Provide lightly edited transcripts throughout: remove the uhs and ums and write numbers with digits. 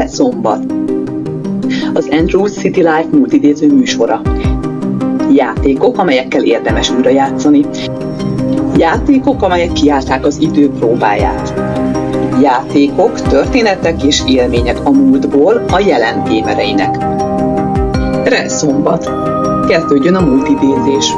Szombat. Az Andrews City Life multidéző műsora. Játékok, amelyekkel érdemes újra játszani. Játékok, amelyek kiállták az idő próbáját. Játékok, történetek és élmények a múltból a jelen gémereinek. Szombat. Kezdődjön a multidézés.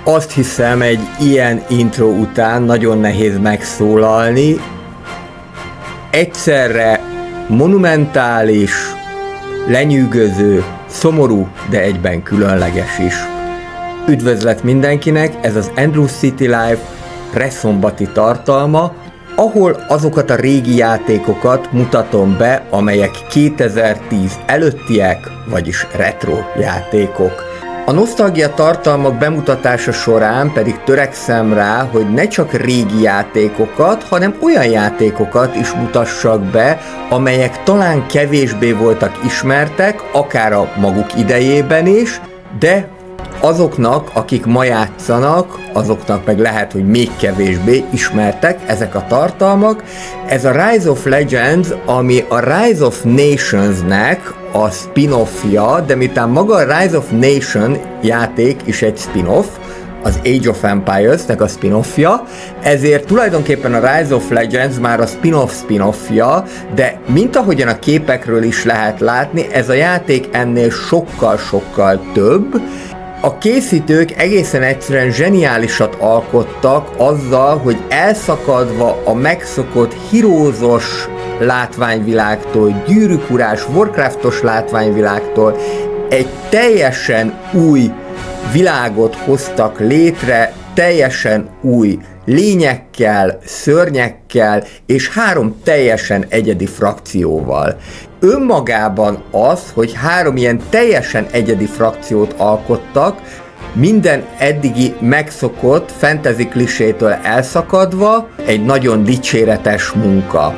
Azt hiszem, egy ilyen intro után nagyon nehéz megszólalni. Egyszerre monumentális, lenyűgöző, szomorú, de egyben különleges is. Üdvözlet mindenkinek, ez az Andrews City Life szombati tartalma, ahol azokat a régi játékokat mutatom be, amelyek 2010 előttiek, vagyis retro játékok. A nosztalgia tartalmak bemutatása során pedig törekszem rá, hogy ne csak régi játékokat, hanem olyan játékokat is mutassak be, amelyek talán kevésbé voltak ismertek, akár a maguk idejében is, de azoknak, akik ma játszanak, azoknak meg lehet, hogy még kevésbé ismertek ezek a tartalmak. Ez a Rise of Legends, ami a Rise of Nations-nek a spin-offja, de miután maga a Rise of Nation játék is egy spin-off, az Age of Empires-nek a spin-offja, ezért tulajdonképpen a Rise of Legends már a spin-offja, de mint ahogyan a képekről is lehet látni, ez a játék ennél sokkal-sokkal több, A készítők egészen egyszerűen zseniálisat alkottak azzal, hogy elszakadva a megszokott Heroes-os látványvilágtól, Gyűrűk Urás, Warcraftos látványvilágtól egy teljesen új világot hoztak létre, teljesen új lényekkel, szörnyekkel és 3 teljesen egyedi frakcióval. Önmagában az, hogy 3 ilyen teljesen egyedi frakciót alkottak, minden eddigi megszokott fantasy klisétől elszakadva, egy nagyon dicséretes munka.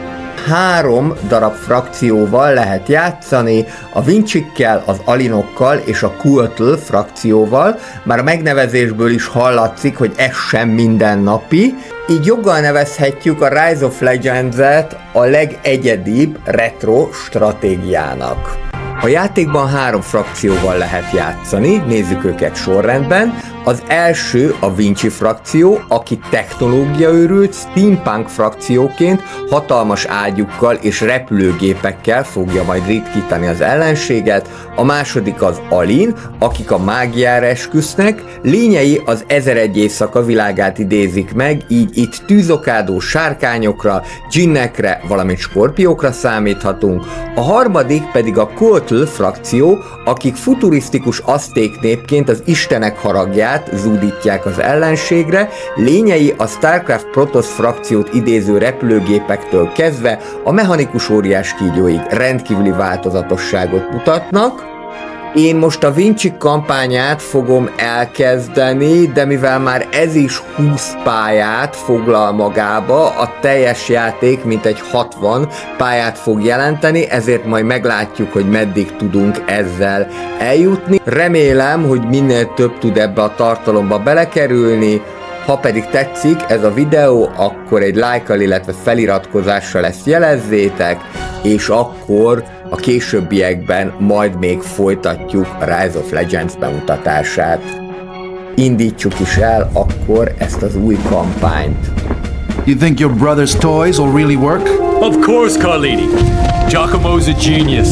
3 darab frakcióval lehet játszani, a Vincsikkel, az Alinokkal és a Kultl frakcióval, már a megnevezésből is hallatszik, hogy ez sem mindennapi, így joggal nevezhetjük a Rise of Legends-et a legegyedibb retro stratégiának. A játékban 3 frakcióval lehet játszani, nézzük őket sorrendben. Az első a Vinci frakció, aki technológiaőrült steampunk frakcióként hatalmas ágyukkal és repülőgépekkel fogja majd ritkítani az ellenséget. A második az Alin, akik a mágiára esküsznek, lényei az 1001 éjszaka világát idézik meg, így itt tűzokádó sárkányokra, djinnekre, valamint skorpiókra számíthatunk. A harmadik pedig a Kultl frakció, akik futurisztikus azték népként az istenek haragját zúdítják az ellenségre, lényei a Starcraft Protoss frakciót idéző repülőgépektől kezdve a mechanikus óriáskígyóig rendkívüli változatosságot mutatnak. Én most a Vinci kampányát fogom elkezdeni, de mivel már ez is 20 pályát foglal magába, a teljes játék mintegy 60 pályát fog jelenteni, ezért majd meglátjuk, hogy meddig tudunk ezzel eljutni. Remélem, hogy minél több tud ebbe a tartalomba belekerülni. Ha pedig tetszik ez a videó, akkor egy lájkkal, illetve feliratkozással ezt jelezzétek, és akkor a későbbiekben majd még folytatjuk a Rise of Legends bemutatását. Indítsuk is el akkor ezt az új kampányt. You think your brother's toys will really work? Of course, Carlini. Giacomo's a genius,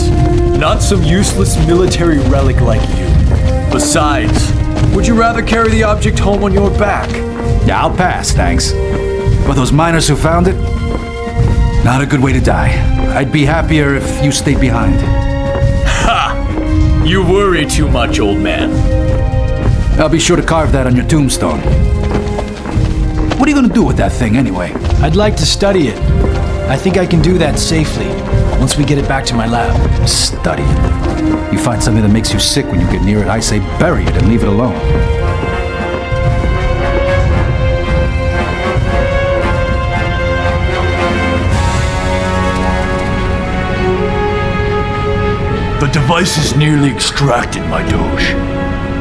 not some useless military relic like you. Besides, would you rather carry the object home on your back? Yeah, I'll pass, thanks. But those miners who found it? Not a good way to die. I'd be happier if you stayed behind. Ha! You worry too much, old man. I'll be sure to carve that on your tombstone. What are you gonna do with that thing, anyway? I'd like to study it. I think I can do that safely, once we get it back to my lab. Study it. You find something that makes you sick when you get near it, I say bury it and leave it alone. The device is nearly extracted, my Doge.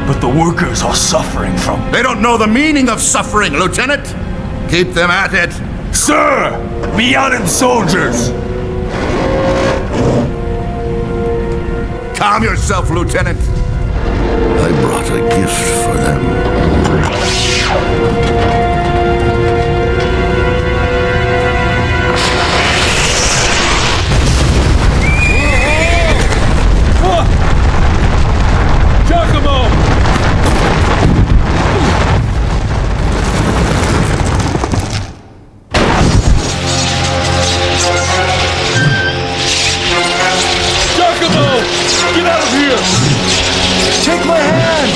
But the workers are suffering from... They don't know the meaning of suffering, Lieutenant! Keep them at it! Sir! Beyond soldiers! Calm yourself, Lieutenant! I brought a gift for them. Giacomo! Giacomo! Get out of here! Take my hand!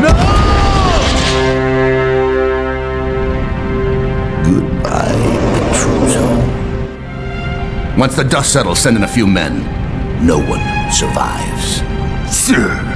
No! Goodbye, Intruso. Once the dust settles, send in a few men. No one survives. Sir!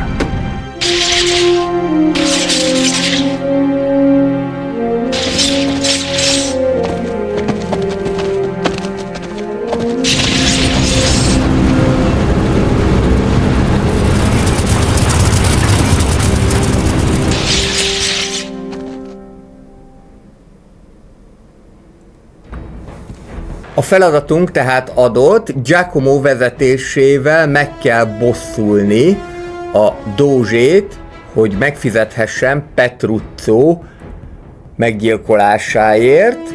A feladatunk tehát adott, Giacomo vezetésével meg kell bosszulni a Doge-t, hogy megfizethessen Petruccio meggyilkolásáért,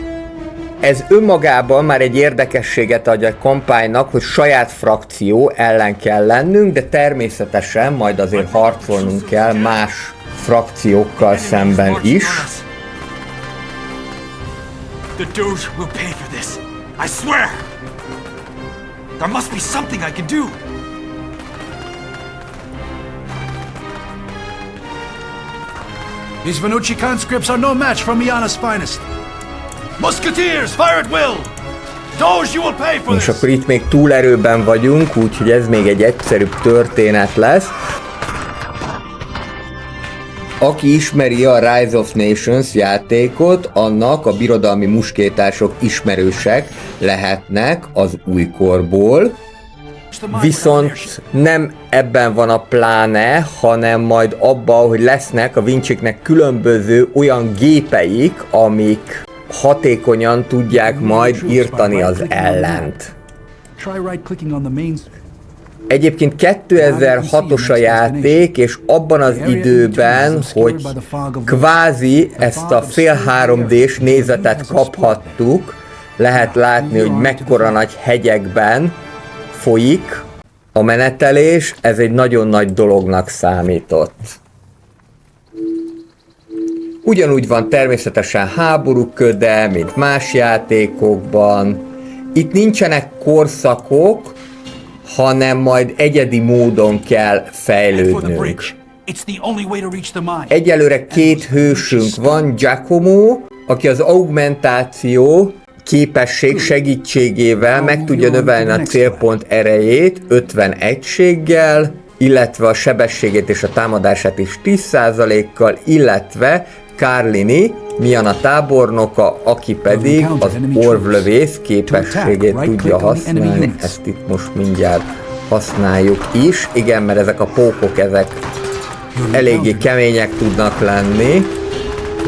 Ez önmagában már egy érdekességet adja a kampánynak, hogy saját frakció ellen kell lennünk, de természetesen majd azért harcolnunk kell más frakciókkal szemben is. The Doge will pay for this. I swear! There must be something I can do! These Venucci conscripts are no match for Miana's finest. Musketeers, fire at will! Doge, you will pay for És this! akkor itt még túlerőben vagyunk, úgyhogy ez még egy egyszerűbb történet lesz. Aki ismeri a Rise of Nations játékot, annak a birodalmi muskétások ismerősek lehetnek az újkorból. Viszont nem ebben van a pláne, hanem majd abban, hogy lesznek a Vinciknek különböző olyan gépeik, amik hatékonyan tudják majd írtani az ellent. Egyébként 2006-os a játék, és abban az időben, hogy kvázi ezt a fél 3D-s nézetet kaphattuk, lehet látni, hogy mekkora nagy hegyekben folyik a menetelés, ez egy nagyon nagy dolognak számított. Ugyanúgy van természetesen háborúköde, mint más játékokban. Itt nincsenek korszakok, hanem majd egyedi módon kell fejlődnünk. Egyelőre két hősünk van, Giacomo, aki az augmentáció képesség segítségével meg tudja növelni a célpont erejét 50 egységgel, illetve a sebességét és a támadását is 10%-kal, illetve Carlini, Miana tábornoka, aki pedig az orvlövész képességét tudja használni. Ezt itt most mindjárt használjuk is. Igen, mert ezek a pókok, ezek eléggé kemények tudnak lenni.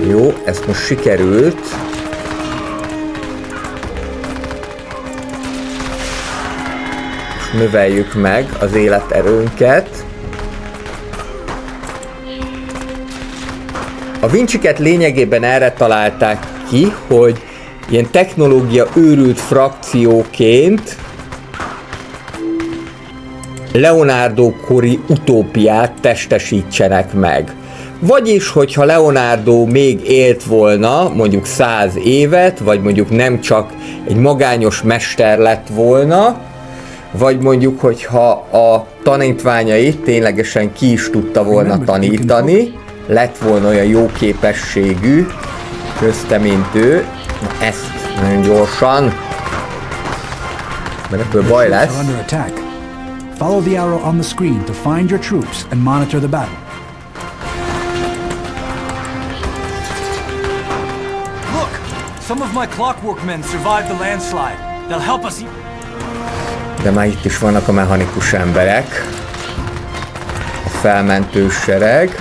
Jó, ezt most sikerült. Most növeljük meg az életerőnket. A Vinciket lényegében erre találták ki, hogy ilyen technológia őrült frakcióként Leonardo-kori utópiát testesítsenek meg. Vagyis, hogyha Leonardo még élt volna mondjuk 100 évet, vagy mondjuk nem csak egy magányos mester lett volna, vagy mondjuk, hogyha a tanítványait ténylegesen ki is tudta volna tanítani, lett volna olyan jó képességű közte, mint ő. Na, ezt nagyon gyorsan, mert ebből baj lesz. Follow the arrow on the screen to find your troops and monitor the battle. Look! Some of my clockwork men survived the landslide. They'll help us. De már itt is vannak a mechanikus emberek. A felmentő sereg.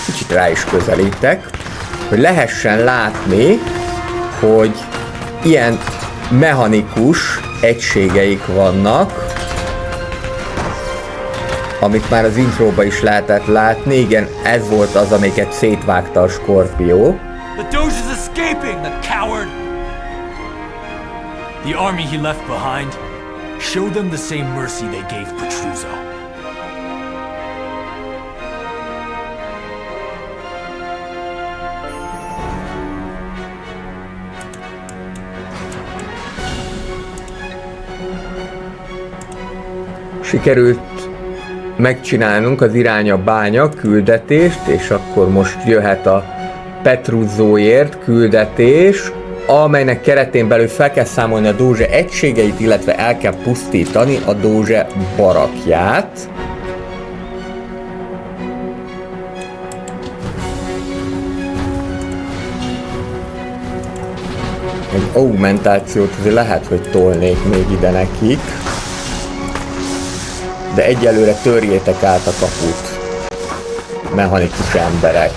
Kicsit rá is közelítek, hogy lehessen látni, hogy ilyen mechanikus egységeik vannak, amit már az intróba is lehetett látni. Igen, ez volt az, amiket szétvágta a Skorpió. The Doge is escaping, the coward! The army he left behind, show them the same mercy they gave Petruzzo. Sikerült megcsinálnunk az irány a bánya küldetést, és akkor most jöhet a Petruzzóért küldetés, amelynek keretén belül fel kell számolni a Doge egységeit, illetve el kell pusztítani a Doge barakját. Egy augmentációt azért lehet, hogy tolnék még ide nekik. De egyelőre törjétek át a kaput, mechanikus emberek.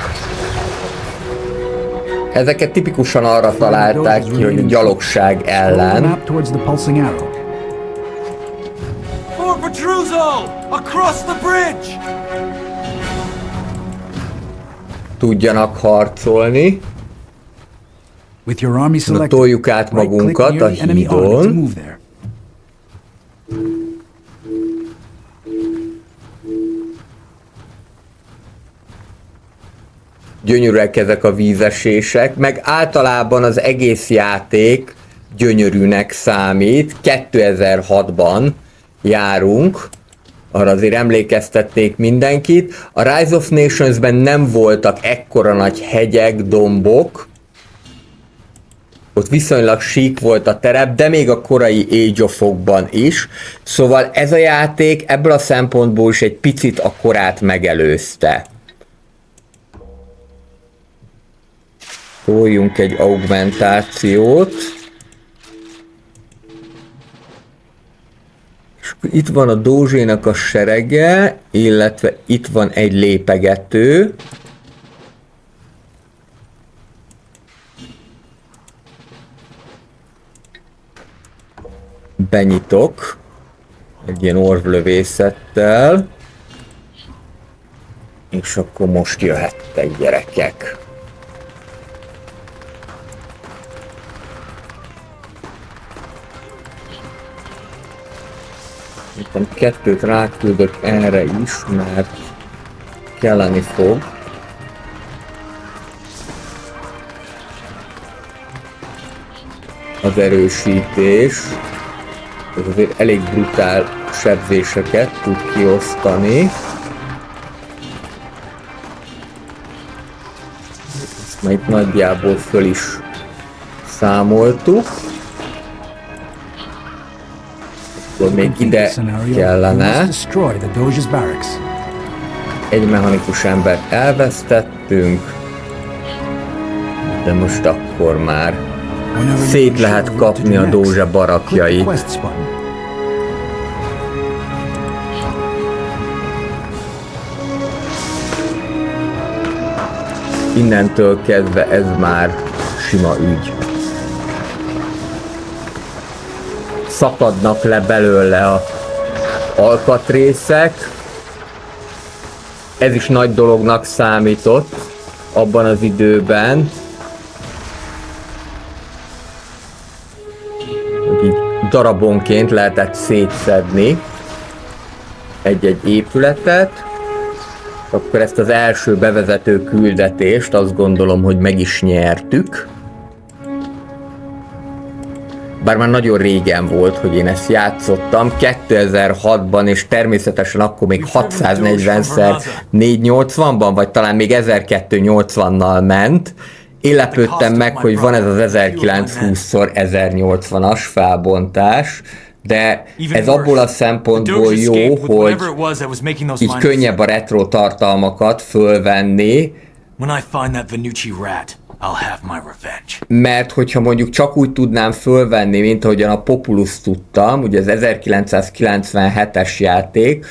Ezeket tipikusan arra találták ki, hogy a gyalogság ellen. For Petruzzo! Across the bridge! Tudjanak harcolni. With your army Na, selected, toljuk át magunkat a right-click near the enemy army to hídon. move there. Gyönyörűek ezek a vízesések, meg általában az egész játék gyönyörűnek számít. 2006-ban járunk, arra azért emlékeztetnék mindenkit. A Rise of Nations-ben nem voltak ekkora nagy hegyek, dombok, ott viszonylag sík volt a terep, de még a korai Age of Fog-ban is. Szóval ez a játék ebből a szempontból is egy picit a korát megelőzte. Toljunk egy augmentációt. És itt van a Dózsénak a serege, illetve itt van egy lépegető. Benyitok egy ilyen orvlövészettel, és akkor most jöhettek, gyerekek. Itt 2 ráküldök erre is, mert kelleni fog. Az erősítés. Ez azért elég brutál sebzéseket tud kiosztani. Ezt már itt nagyjából föl is számoltuk. Akkor még ide kellene. Egy mechanikus embert elvesztettünk, de most akkor már szét lehet kapni a Dózsa barakjait. Innentől kezdve ez már sima ügy. Szakadnak le belőle a alkatrészek. Ez is nagy dolognak számított abban az időben. Így darabonként lehetett szétszedni egy-egy épületet. Akkor ezt az első bevezető küldetést azt gondolom, hogy meg is nyertük. Bár már nagyon régen volt, hogy én ezt játszottam, 2006-ban, és természetesen akkor még 640x480-ban, vagy talán még 1280-nal ment. Én lepődtem meg, hogy van ez az 1920x1080-as felbontás, de ez abból a szempontból jó, hogy így könnyebb a retro tartalmakat fölvenni, mert hogyha mondjuk csak úgy tudnám fölvenni, mint ahogyan a Populus tudtam, ugye az 1997-es játék,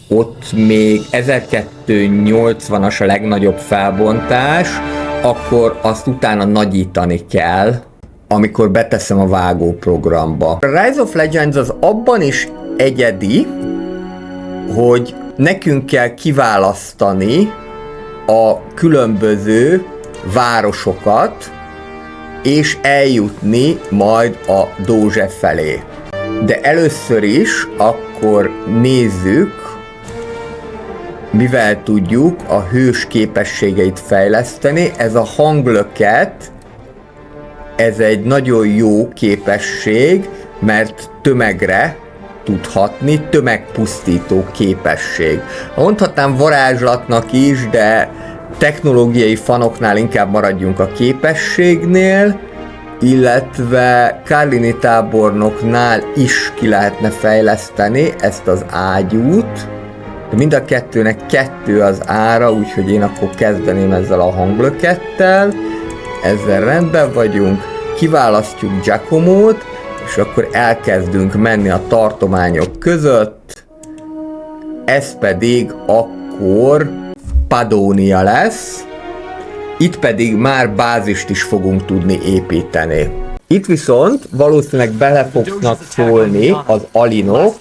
ott még 1280-as a legnagyobb felbontás, akkor azt utána nagyítani kell, amikor beteszem a vágóprogramba. A Rise of Legends az abban is egyedi, hogy nekünk kell kiválasztani a különböző városokat, és eljutni majd a Dózse felé. De először is akkor nézzük, mivel tudjuk a hős képességeit fejleszteni. Ez a hanglöket, ez egy nagyon jó képesség, mert tömegre tud hatni, tömegpusztító képesség. Mondhatnám varázslatnak is, de technológiai fanoknál inkább maradjunk a képességnél, illetve Carlini tábornoknál is ki lehetne fejleszteni ezt az ágyút, de mind a kettőnek 2 az ára, úgyhogy én akkor kezdeném ezzel a hanglökettel. Ezzel rendben vagyunk, kiválasztjuk Giacomót, és akkor elkezdünk menni a tartományok között. Ez pedig akkor Padónia lesz. Itt pedig már bázist is fogunk tudni építeni. Itt viszont valószínűleg bele fognak szólni az alinok,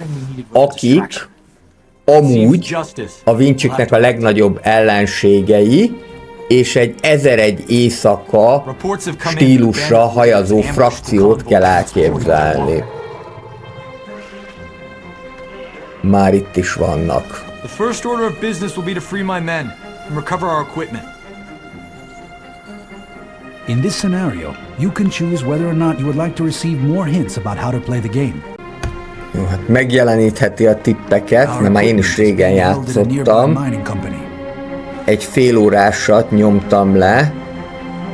akik amúgy a Vincsiknek a legnagyobb ellenségei, és egy 1001 éjszaka stílusra hajazó frakciót kell elképzelni. Már itt is vannak. The first order of business will be to free my men and recover our equipment. In this scenario, you can choose whether or not you would like to receive more hints about how to play the game. Jó, hát megjelenítheti a tippeket, mert már én is régen játszottam. Egy fél órásat nyomtam le,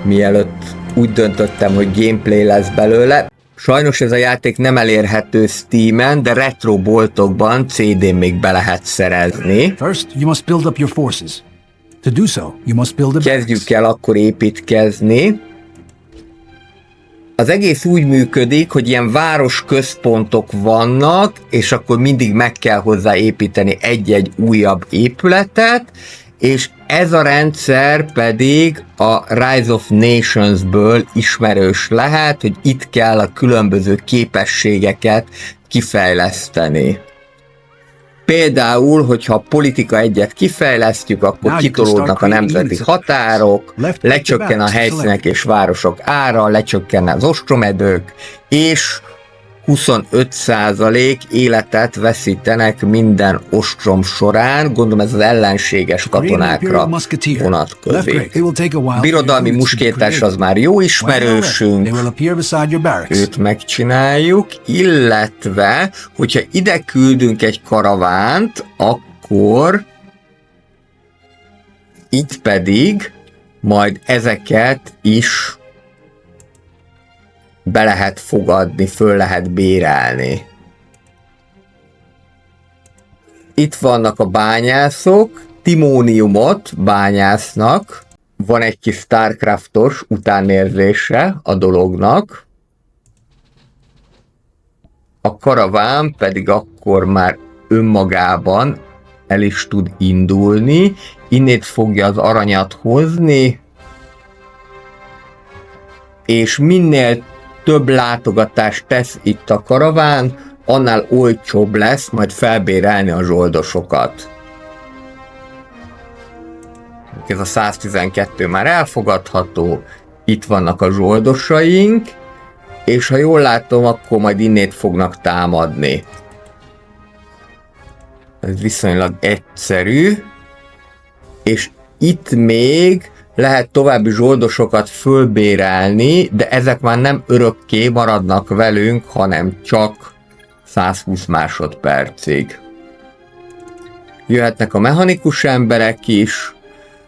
mielőtt úgy döntöttem, hogy gameplay lesz belőle. Sajnos ez a játék nem elérhető Steamen, de retro boltokban CD-n még be lehet szerezni. First, you must build up your forces. To do so, you must build a Kezdjük el akkor építkezni. Az egész úgy működik, hogy ilyen városközpontok vannak, és akkor mindig meg kell hozzá építeni egy-egy újabb épületet, és ez a rendszer pedig a Rise of Nations-ből ismerős lehet, hogy itt kell a különböző képességeket kifejleszteni. Például, hogyha a politika egyet kifejlesztjük, akkor kitolódnak a nemzeti határok, lecsökken a helyszínek és városok ára, lecsökken az ostromedők, és 25% életet veszítenek minden ostrom során, gondolom ez az ellenséges katonákra vonatkozik. Birodalmi muskétás az már jó ismerősünk, őt megcsináljuk, illetve, hogyha ide küldünk egy karavánt, akkor itt pedig majd ezeket is be lehet fogadni, föl lehet bérelni. Itt vannak a bányászok, timóniumot bányásznak, van egy kis Starcraftos utánérzése a dolognak, a karaván pedig akkor már önmagában el is tud indulni, innét fogja az aranyat hozni, és minél több látogatást tesz itt a karaván, annál olcsóbb lesz majd felbérelni a zsoldosokat. Ez a 112 már elfogadható, itt vannak a zsoldosaink, és ha jól látom, akkor majd innét fognak támadni. Ez viszonylag egyszerű, és itt még lehet további zsoldosokat fölbérelni, de ezek már nem örökké maradnak velünk, hanem csak 120 másodpercig. Jöhetnek a mechanikus emberek is.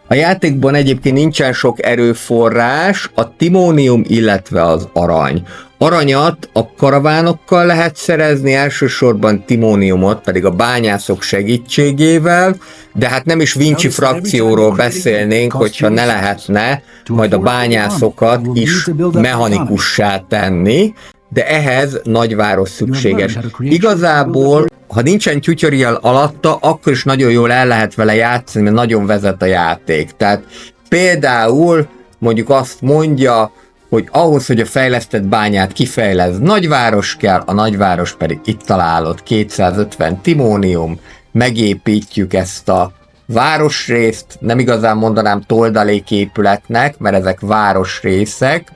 A játékban egyébként nincsen sok erőforrás, a timónium, illetve az arany. Aranyat a karavánokkal lehet szerezni, elsősorban timóniumot pedig a bányászok segítségével, de hát nem is Vinci frakcióról beszélnénk, hogyha ne lehetne majd a bányászokat is mechanikussá tenni, de ehhez nagyváros szükséges. Igazából, ha nincsen tutorial alatta, akkor is nagyon jól el lehet vele játszani, mert nagyon vezet a játék. Tehát például mondjuk azt mondja, hogy ahhoz, hogy a fejlesztett bányát kifejlesz, nagyváros kell, a nagyváros pedig itt találod 250 timónium, megépítjük ezt a városrészt, nem igazán mondanám toldaléképületnek, mert ezek városrészek.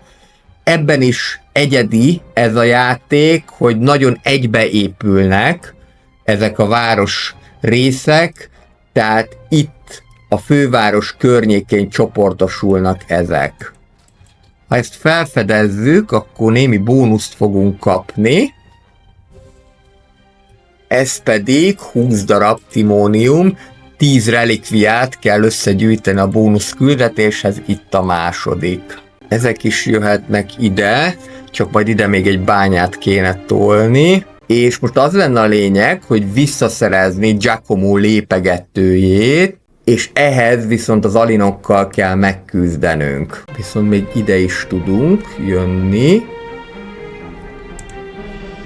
Ebben is egyedi ez a játék, hogy nagyon egybeépülnek ezek a város részek, tehát itt a főváros környékén csoportosulnak ezek. Ha ezt felfedezzük, akkor némi bónuszt fogunk kapni. Ez pedig 20 darab timónium, 10 relikviát kell összegyűjteni a bónusz küldetéshez, itt a második. Ezek is jöhetnek ide, csak majd ide még egy bányát kéne tolni. És most az lenne a lényeg, hogy visszaszerezni Giacomo lépegetőjét, és ehhez viszont az alinokkal kell megküzdenünk. Viszont még ide is tudunk jönni.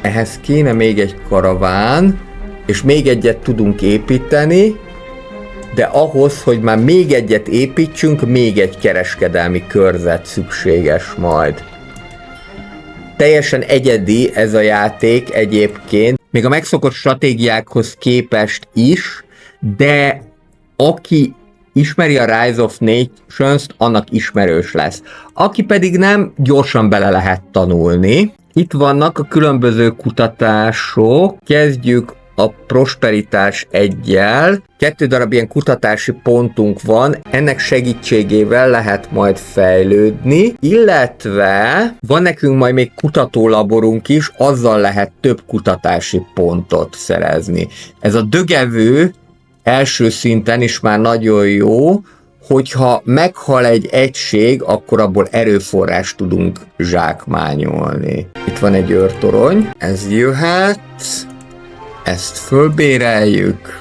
Ehhez kéne még egy karaván, és még egyet tudunk építeni, de ahhoz, hogy már még egyet építsünk, még egy kereskedelmi körzet szükséges majd. Teljesen egyedi ez a játék egyébként, még a megszokott stratégiákhoz képest is, de aki ismeri a Rise of Nations-t, annak ismerős lesz. Aki pedig nem, gyorsan bele lehet tanulni. Itt vannak a különböző kutatások, kezdjük a prosperitás 1-jel. 2 darab ilyen kutatási pontunk van, ennek segítségével lehet majd fejlődni, illetve van nekünk majd még kutatólaborunk is, azzal lehet több kutatási pontot szerezni. Ez a dögevő első szinten is már nagyon jó, hogyha meghal egy egység, akkor abból erőforrást tudunk zsákmányolni. Itt van egy őrtorony, ez jöhet, ezt fölbéreljük.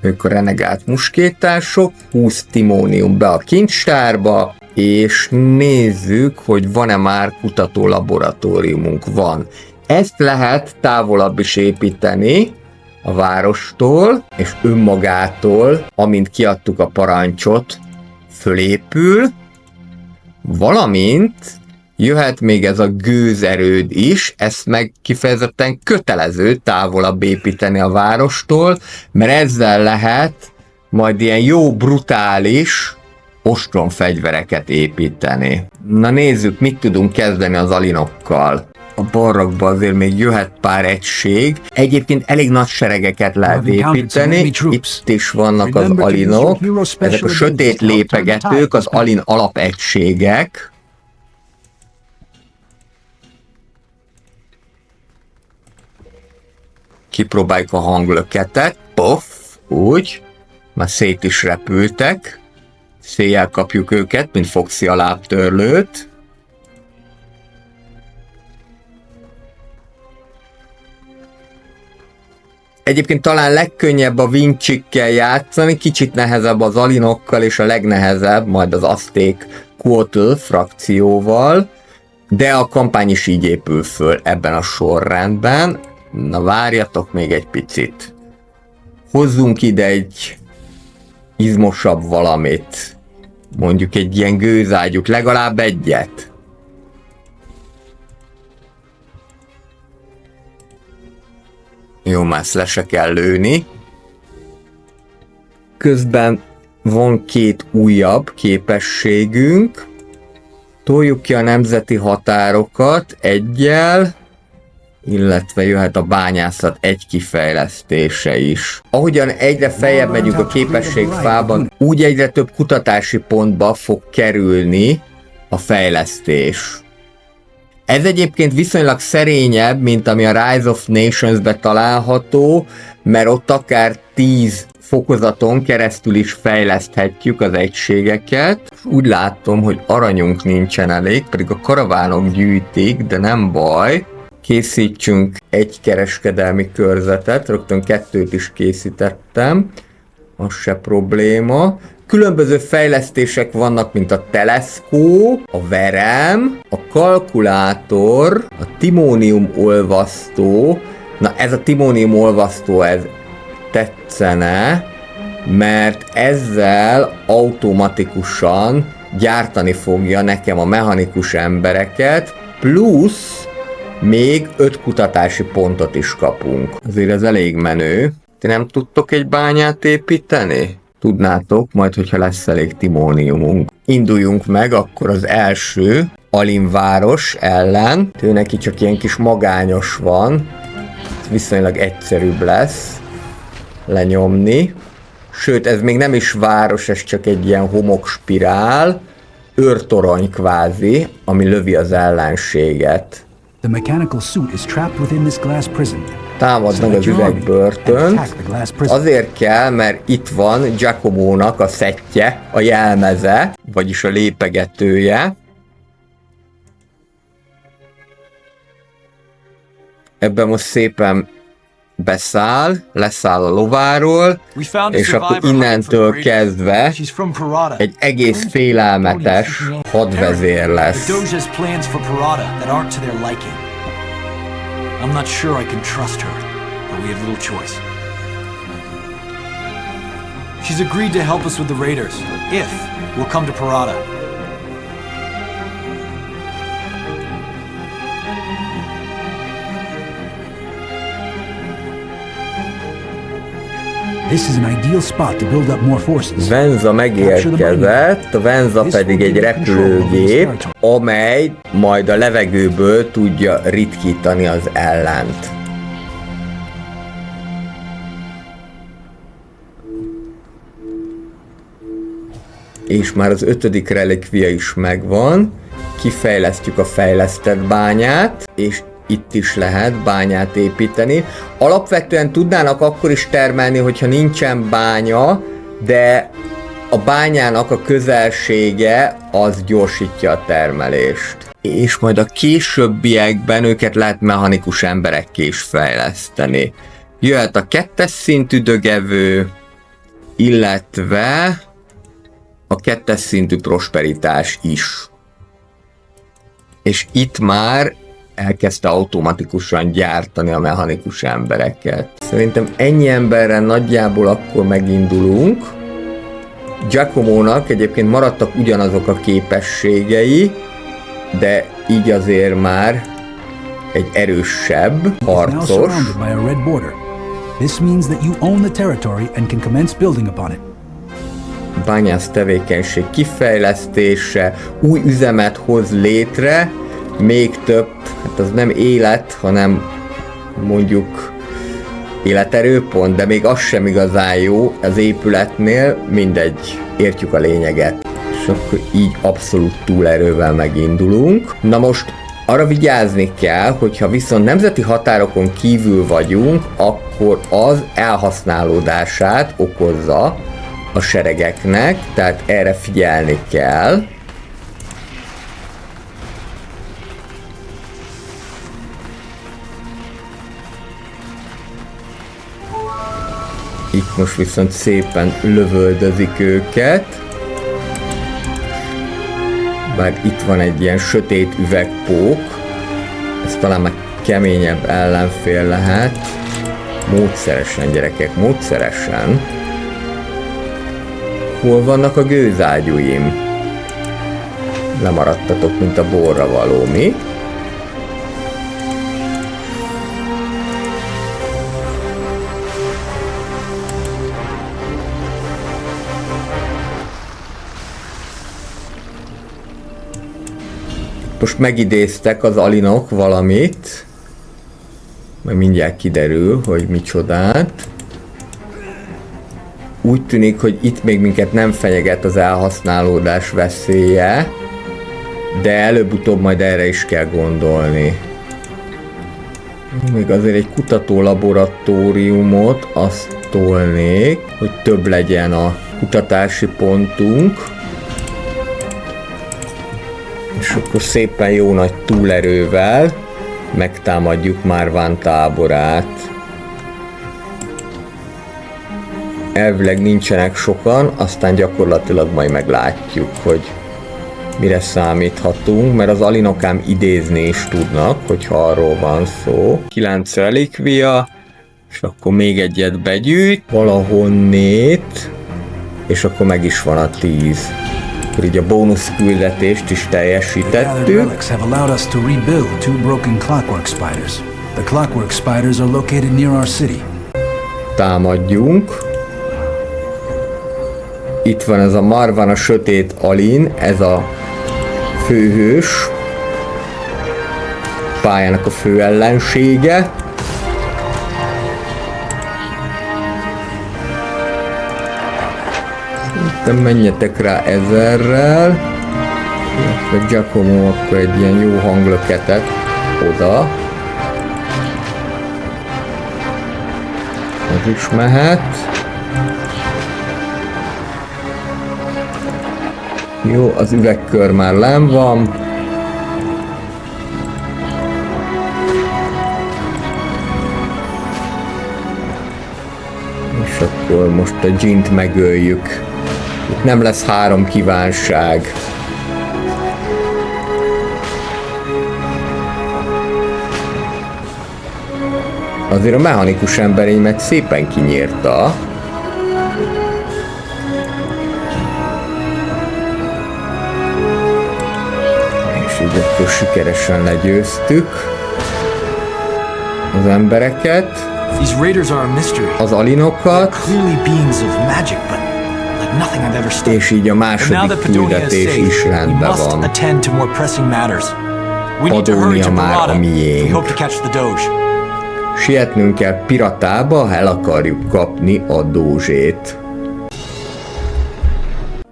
Ők a renegált muskétások, 20 timónium be a kincstárba, és nézzük, hogy van-e már kutató laboratóriumunk. Van. Ezt lehet távolabb is építeni a várostól, és önmagától, amint kiadtuk a parancsot, fölépül, valamint jöhet még ez a gőzerőd is, ezt meg kifejezetten kötelező távolabb építeni a várostól, mert ezzel lehet majd ilyen jó, brutális ostromfegyvereket építeni. Na nézzük, mit tudunk kezdeni az alinokkal. A barrakba azért még jöhet pár egység. Egyébként elég nagy seregeket lehet építeni. Itt is vannak az alinok. Ezek a sötét lépegetők, az alin alapegységek. Kipróbáljuk a hanglöketet. Poff, úgy. Már szét is repültek. Széjjel kapjuk őket, mint Foxy a lábtörlőt. Egyébként talán legkönnyebb a Vincsikkel játszani, kicsit nehezebb az alinokkal, és a legnehezebb majd az Azték Quotl frakcióval, de a kampány is így épül föl ebben a sorrendben. Na várjatok még egy picit. Hozzunk ide egy izmosabb valamit. Mondjuk egy ilyen gőzágyút, legalább egyet. Jó, már le se kell lőni. Közben van 2 újabb képességünk. Toljuk ki a nemzeti határokat 1-jel, illetve jöhet a bányászat 1 kifejlesztése is. Ahogyan egyre feljebb megyünk a képességfában, úgy egyre több kutatási pontba fog kerülni a fejlesztés. Ez egyébként viszonylag szerényebb, mint ami a Rise of Nations-be található, mert ott akár 10 fokozaton keresztül is fejleszthetjük az egységeket. Úgy látom, hogy aranyunk nincsen elég, pedig a karavánok gyűjtik, de nem baj. Készítsünk egy kereskedelmi körzetet, rögtön 2 is készítettem, az se probléma. Különböző fejlesztések vannak, mint a teleszkóp, a verem, a kalkulátor, a timónium olvasztó. Na ez a timónium olvasztó, ez tetszene, mert ezzel automatikusan gyártani fogja nekem a mechanikus embereket, plusz még 5 kutatási pontot is kapunk. Azért ez elég menő. Ti nem tudtok egy bányát építeni? Tudnátok, majd hogyha lesz elég timóniumunk. Induljunk meg akkor az első Alinváros ellen. Ő neki csak ilyen kis magányos van. Viszonylag egyszerűbb lesz lenyomni. Sőt, ez még nem is város, ez csak egy ilyen homokspirál. Őrtorony kvázi, ami lövi az ellenséget. The mechanical suit is trapped within this glass prison. Támad meg az üvegbörtönt. Azért kell, mert itt van Giacomónak a szettje, a jelmeze, vagyis a lépegetője. Ebben most szépen beszáll, leszáll a lováról, és akkor innentől kezdve egy egész félelmetes hadvezér lesz. I'm not sure I can trust her, but we have little choice. She's agreed to help us with the raiders, if we'll come to Parada. This is an ideal spot to build up more forces. Venza megérkezett, a Venza pedig egy repülőgép, amely majd a levegőből tudja ritkítani az ellent. És már az 5. relikvia is megvan, kifejlesztjük a fejlesztett bányát, és itt is lehet bányát építeni. Alapvetően tudnának akkor is termelni, hogyha nincsen bánya, de a bányának a közelsége az gyorsítja a termelést. És majd a későbbiekben őket lehet mechanikus emberekké is fejleszteni. Jöhet a 2. szintű dögevő, illetve a 2. szintű prosperitás is. És itt már elkezdte automatikusan gyártani a mechanikus embereket. Szerintem ennyi emberrel nagyjából akkor megindulunk. Giacomónak egyébként maradtak ugyanazok a képességei, de így azért már egy erősebb harcos. This means that you own the territory and can commence building upon it. Bányász tevékenység kifejlesztése, új üzemet hoz létre, még több, hát az nem élet, hanem mondjuk életerőpont, de még az sem igazán jó az épületnél, mindegy, értjük a lényeget. És akkor így abszolút túlerővel megindulunk. Na most arra vigyázni kell, hogyha viszont nemzeti határokon kívül vagyunk, akkor az elhasználódását okozza a seregeknek, tehát erre figyelni kell. Itt most viszont szépen lövöldözik őket. Bár itt van egy ilyen sötét üvegpók, ez talán már keményebb ellenfél lehet. Módszeresen, gyerekek, módszeresen. Hol vannak a gőzágyúim? Lemaradtatok, mint a borra való, mi? Most megidéztek az alinok valamit, majd mindjárt kiderül, hogy micsodát. Úgy tűnik, hogy itt még minket nem fenyeget az elhasználódás veszélye, de előbb-utóbb majd erre is kell gondolni. Még azért egy kutató laboratóriumot azt tolnék, hogy több legyen a kutatási pontunk. És akkor szépen jó nagy túlerővel megtámadjuk Marván táborát. Elvileg nincsenek sokan, aztán gyakorlatilag majd meglátjuk, hogy mire számíthatunk, mert az alinokám idézni is tudnak, hogyha arról van szó. 9 relikvia, és akkor még egyet begyűjt, valahonnét, és akkor meg is van a 10. Akkor így a bónusz küldetést is teljesítettük. Relics have allowed us to rebuild 2 broken clockwork spiders. The clockwork spiders are located near our city. Támadjunk. Itt van ez a Marván, a sötét alin, ez a főhős. Pályának a fő ellensége. Szerintem menjetek rá 1000-rel. Illetve Giacomo akkor egy ilyen jó hanglöketet oda. Ez is mehet. Jó, az üvegkör már lenn van. És akkor most a Jint megöljük. Itt nem lesz 3 kívánság. Azért a mechanikus embereimet szépen kinyírta. És így akkor sikeresen legyőztük az embereket. These raiders are a mystery. az alinokat, Clearly beings of magic, but like nothing I've ever studied. és így a But now második that Padonia is küldetés safe, is we rendben must van. attend to more pressing matters. We need to hurry to Padonia már a Barada if we miénk. hope to catch the Doge. Sietnünk kell Piratába, ha el akarjuk kapni a dózsét.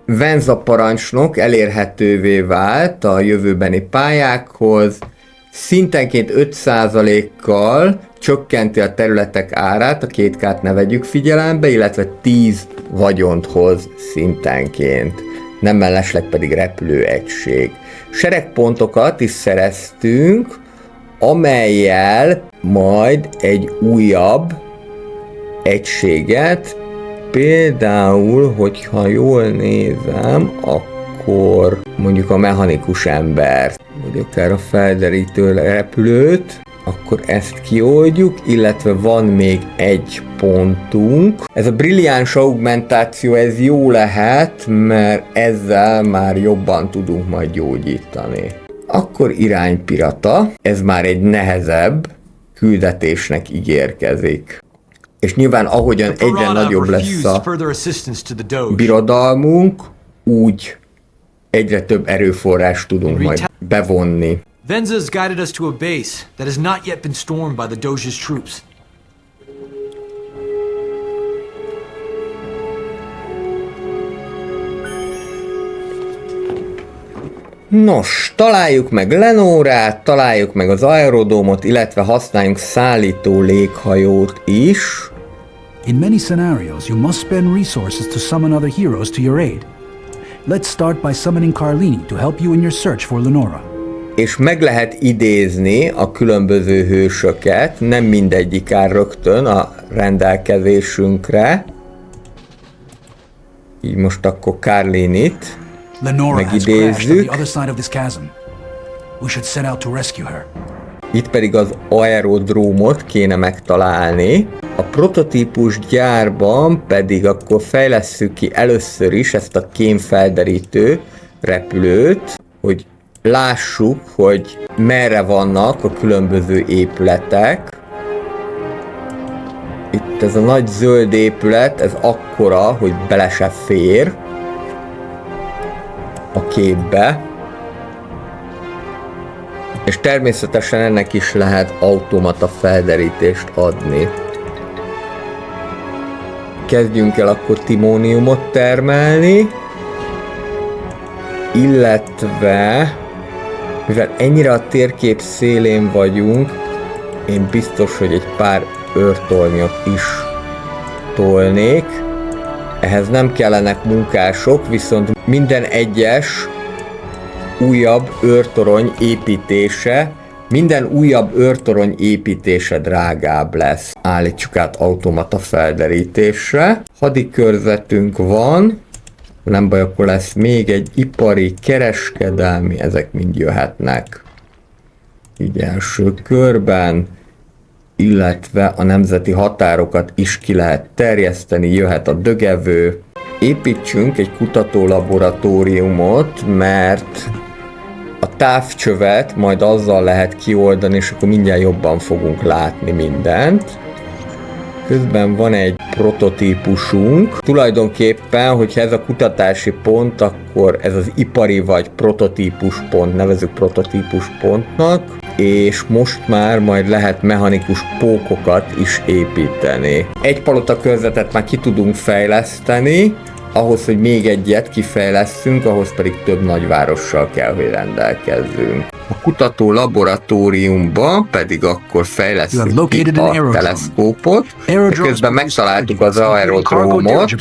Venza parancsnok elérhetővé vált a jövőbeni pályákhoz, szintenként 5%-kal csökkenti a területek árát, a 2K-t ne vegyük figyelembe, illetve 10 vagyont hoz szintenként, nem mellesleg pedig repülőegység. Seregpontokat is szereztünk, amellyel majd egy újabb egységet, például, hogyha jól nézem, akkor mondjuk a mechanikus embert, vagy akár a felderítő repülőt, akkor ezt kioldjuk, illetve van még egy pontunk. Ez a brilliáns augmentáció, ez jó lehet, mert ezzel már jobban tudunk majd gyógyítani. Akkor iránypirata, ez már egy nehezebb küldetésnek ígérkezik. És nyilván ahogyan egyre nagyobb lesz a birodalmunk, úgy egyre több erőforrást tudunk majd bevonni. Venza has guided us to a base that has not yet been stormed by the Doge's troops. Nos, találjuk meg Lenórát, találjuk meg az aerodómot, illetve használjunk szállító léghajót is. In many scenarios, you must spend resources to summon other heroes to your aid. Let's start by summoning Carlini to help you in your search for Lenora. És meg lehet idézni a különböző hősöket, nem mindegyik áll rögtön a rendelkezésünkre. Így most akkor Carlinit Lenora has crashed on megidézzük. the other side of this chasm. We should set out to rescue her. Itt pedig az aerodrómot kéne megtalálni. A prototípus gyárban pedig akkor fejlesszük ki először is ezt a kémfelderítő repülőt, hogy lássuk, hogy merre vannak a különböző épületek. Itt ez a nagy zöld épület, ez akkora, hogy bele se fér a képbe. És természetesen ennek is lehet automata felderítést adni. Kezdjünk el akkor timóniumot termelni, illetve mivel ennyire a térkép szélén vagyunk, én biztos, hogy egy pár őrtornyot is tolnék. Ehhez nem kellenek munkások, viszont minden egyes újabb őrtorony építése, minden újabb őrtorony építése drágább lesz. Állítsuk át automata felderítésre. Hadikörzetünk van, nem baj, akkor lesz még egy ipari, kereskedelmi, ezek mind jöhetnek. Így első körben, illetve a nemzeti határokat is ki lehet terjeszteni, jöhet a dögevő. Építsünk egy kutatólaboratóriumot, mert a távcsövet majd azzal lehet kioldani, és akkor mindjárt jobban fogunk látni mindent. Közben van egy prototípusunk. Tulajdonképpen, hogyha ez a kutatási pont, akkor ez az ipari vagy prototípus pont, nevezzük prototípus pontnak, és most már majd lehet mechanikus pókokat is építeni. Egy palota körzetet már ki tudunk fejleszteni, ahhoz, hogy még egyet kifejlesztünk, ahhoz pedig több nagyvárossal kell, hogy rendelkezzünk. A kutató laboratóriumban pedig akkor fejlesztjük ki a teleszkópot, és közben megtaláltuk az aerodrómot.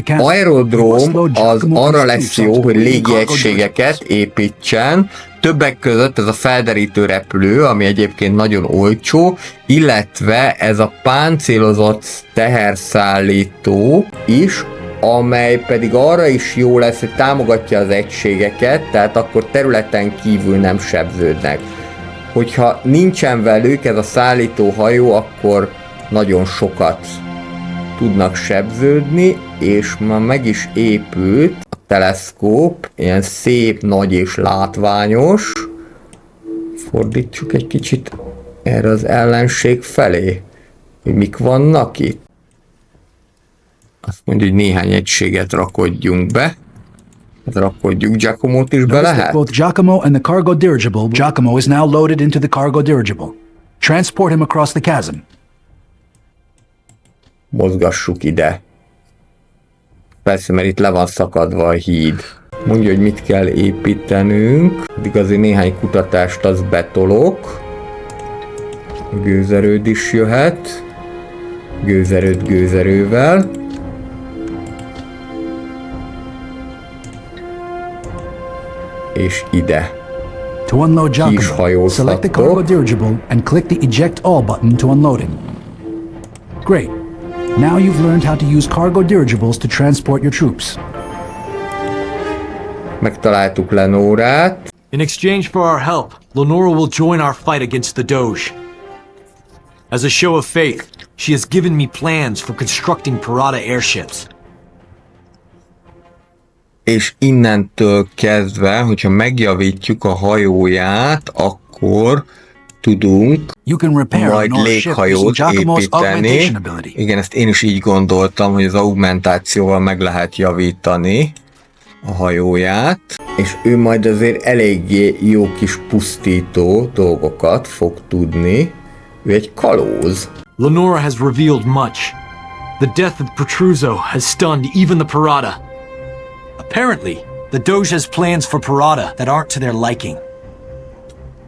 Az aerodróm az arra lesz jó, hogy légiegységeket építsen, többek között ez a felderítő repülő, ami egyébként nagyon olcsó, illetve ez a páncélozott teherszállító is, amely pedig arra is jó lesz, hogy támogatja az egységeket, tehát akkor területen kívül nem sebződnek. Hogyha nincsen velük ez a szállító hajó, akkor nagyon sokat tudnak sebződni, és már meg is épült a teleszkóp, ilyen szép, nagy és látványos. fordítsuk egy kicsit erre az ellenség felé, hogy mik vannak itt. Azt mondja, hogy néhány egységet rakodjunk be. Rakodjuk Giacomót is be Notice that lehet? both Giacomo and the cargo dirigible. Giacomo is now loaded into the cargo dirigible. Transport him across the chasm. Mozgassuk ide. Persze, mert itt le van szakadva a híd. Mondja, hogy mit kell építenünk. Addig azért néhány kutatást az betolok. A gőzerőd is jöhet. Gőzerőd gőzerővel. És ide. To unload Giacomo, hajózhattok. select the cargo dirigible and click the eject all button to unload him. Great. Now you've learned how to use cargo dirigibles to transport your troops. Megtaláltuk Lenórát. In exchange for our help, Lenora will join our fight against the Doge. As a show of faith, she has given me plans for constructing Parada airships. És innentől kezdve, hogyha megjavítjuk a hajóját, akkor tudunk You can repair majd Lenora's ship using léghajót Giacomo's augmentation építeni. ability. Igen, ezt én is így gondoltam, hogy az augmentációval meg lehet javítani a hajóját, és ő majd azért eléggé jó kis pusztító dolgokat fog tudni. Ő egy kalóz. Lenora has revealed much. The death of Petruzzo has stunned even the Parada. Apparently, the Doge has plans for Parada that aren't to their liking.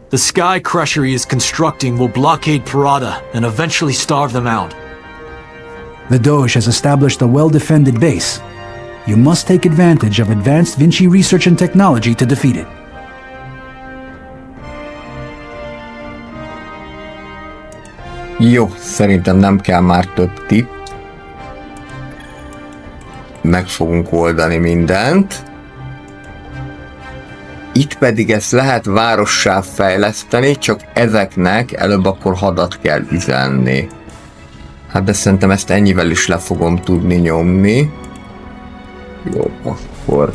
The Sky Crusher he is constructing will blockade Parada and eventually starve them out. The Doge has established a well-defended base. You must take advantage of advanced Vinci research and technology to defeat it. Jó, szerintem nem kell már több tipp. Meg fogunk oldani mindent. Itt pedig ezt lehet várossá fejleszteni, csak ezeknek előbb akkor hadat kell üzenni. Hát de szerintem ezt ennyivel is le fogom tudni nyomni. Jó, akkor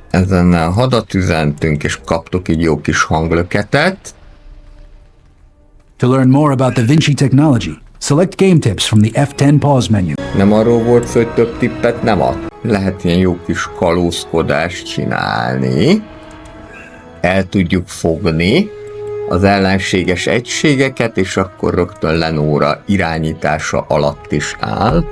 ezennel hadat üzentünk, és kaptok így jó kis hanglöketet. To learn more about the Vinci technology, select Game Tips from the F10 pause menu. Nem arról volt szó, hogy több tippet nem ad. Lehet ilyen jó kis kalózkodást csinálni. El tudjuk fogni az ellenséges egységeket, és akkor rögtön Lenora irányítása alatt is áll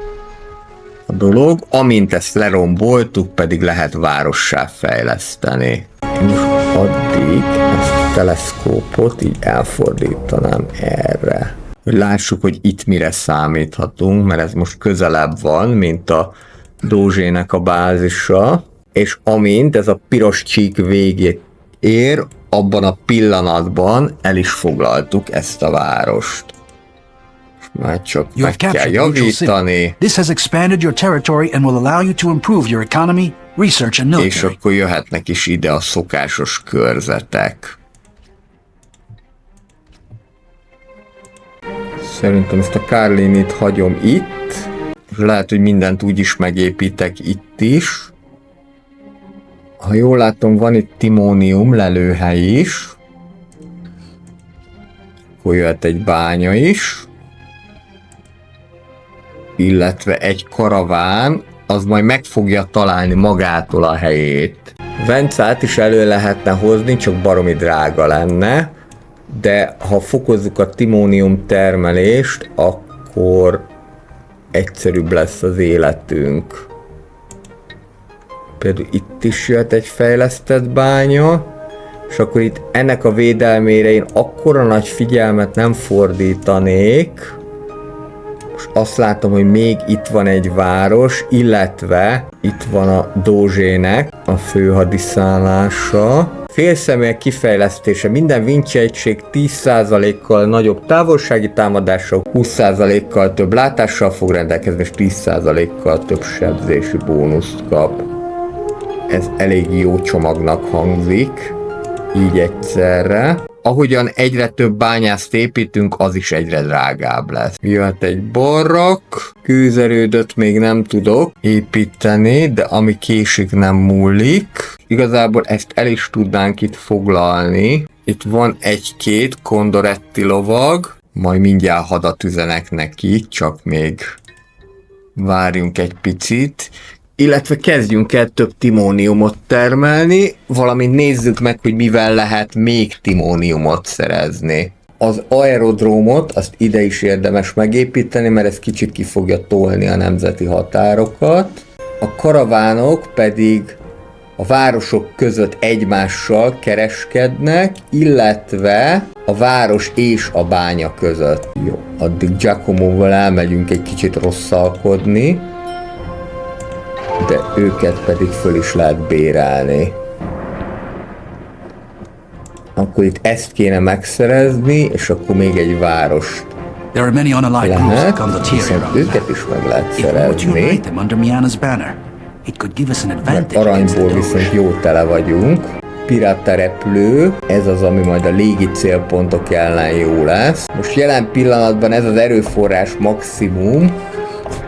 a dolog. Amint ezt leromboltuk, pedig lehet várossá fejleszteni. Most addig ezt a teleszkópot így elfordítanám erre. Hogy lássuk, hogy itt mire számíthatunk, mert ez most közelebb van, mint a Doge-nek a bázisa, és amint ez a piros csík végét ér, abban a pillanatban el is foglaltuk ezt a várost. Már csak You meg have kell captured Neutral City. javítani, This has expanded your territory and will allow you to improve your economy, research and és military. akkor jöhetnek is ide a szokásos körzetek. Szerintem ezt a Carlinit hagyom itt, és lehet, hogy mindent úgy is megépítek itt is. Ha jól látom, van itt timónium lelőhely is. Akkor jöhet egy bánya is. Illetve egy karaván, az majd meg fogja találni magától a helyét. Vencát is elő lehetne hozni, csak baromi drága lenne, de ha fokozzuk a timónium termelést, akkor egyszerűbb lesz az életünk. Például itt is jött egy fejlesztett bánya, és akkor itt ennek a védelmére én akkora nagy figyelmet nem fordítanék. Most azt látom, hogy még itt van egy város, illetve itt van a Doge-nek a főhadiszállása. Félszemélyek kifejlesztése. Minden Vinci egység 10%-kal nagyobb távolsági támadással, 20%-kal több látással fog rendelkezni, és 10%-kal több sebzési bónuszt kap. Ez elég jó csomagnak hangzik, így egyszerre. Ahogyan egyre több bányászt építünk, az is egyre drágább lesz. Jöhet egy barrak, kőzerődöt még nem tudok építeni, de ami késik nem múlik. Igazából ezt el is tudnánk itt foglalni, Itt van egy-két Kondoretti lovag, majd mindjárt hadat üzenek neki, csak még várjunk egy picit. Illetve kezdjünk el több timóniumot termelni, valamint nézzük meg, hogy mivel lehet még timóniumot szerezni. Az aerodrómot, azt ide is érdemes megépíteni, mert ez kicsit ki fogja tolni a nemzeti határokat. A karavánok pedig a városok között egymással kereskednek, illetve a város és a bánya között. Jó, addig Giacomoval elmegyünk egy kicsit rosszalkodni, de őket pedig föl is lehet bérelni. Akkor itt ezt kéne megszerezni, és akkor még egy várost There are many unallied groups that come to Tyr viszont around őket now. is meg lehet If we were to szerezni, unite them under Miana's banner, it could give us an mert advantage against the aranyból Doge. viszont jó tele vagyunk. Pirata repülő, ez az, ami majd a légi célpontok ellen jó lesz. Most jelen pillanatban ez az erőforrás maximum,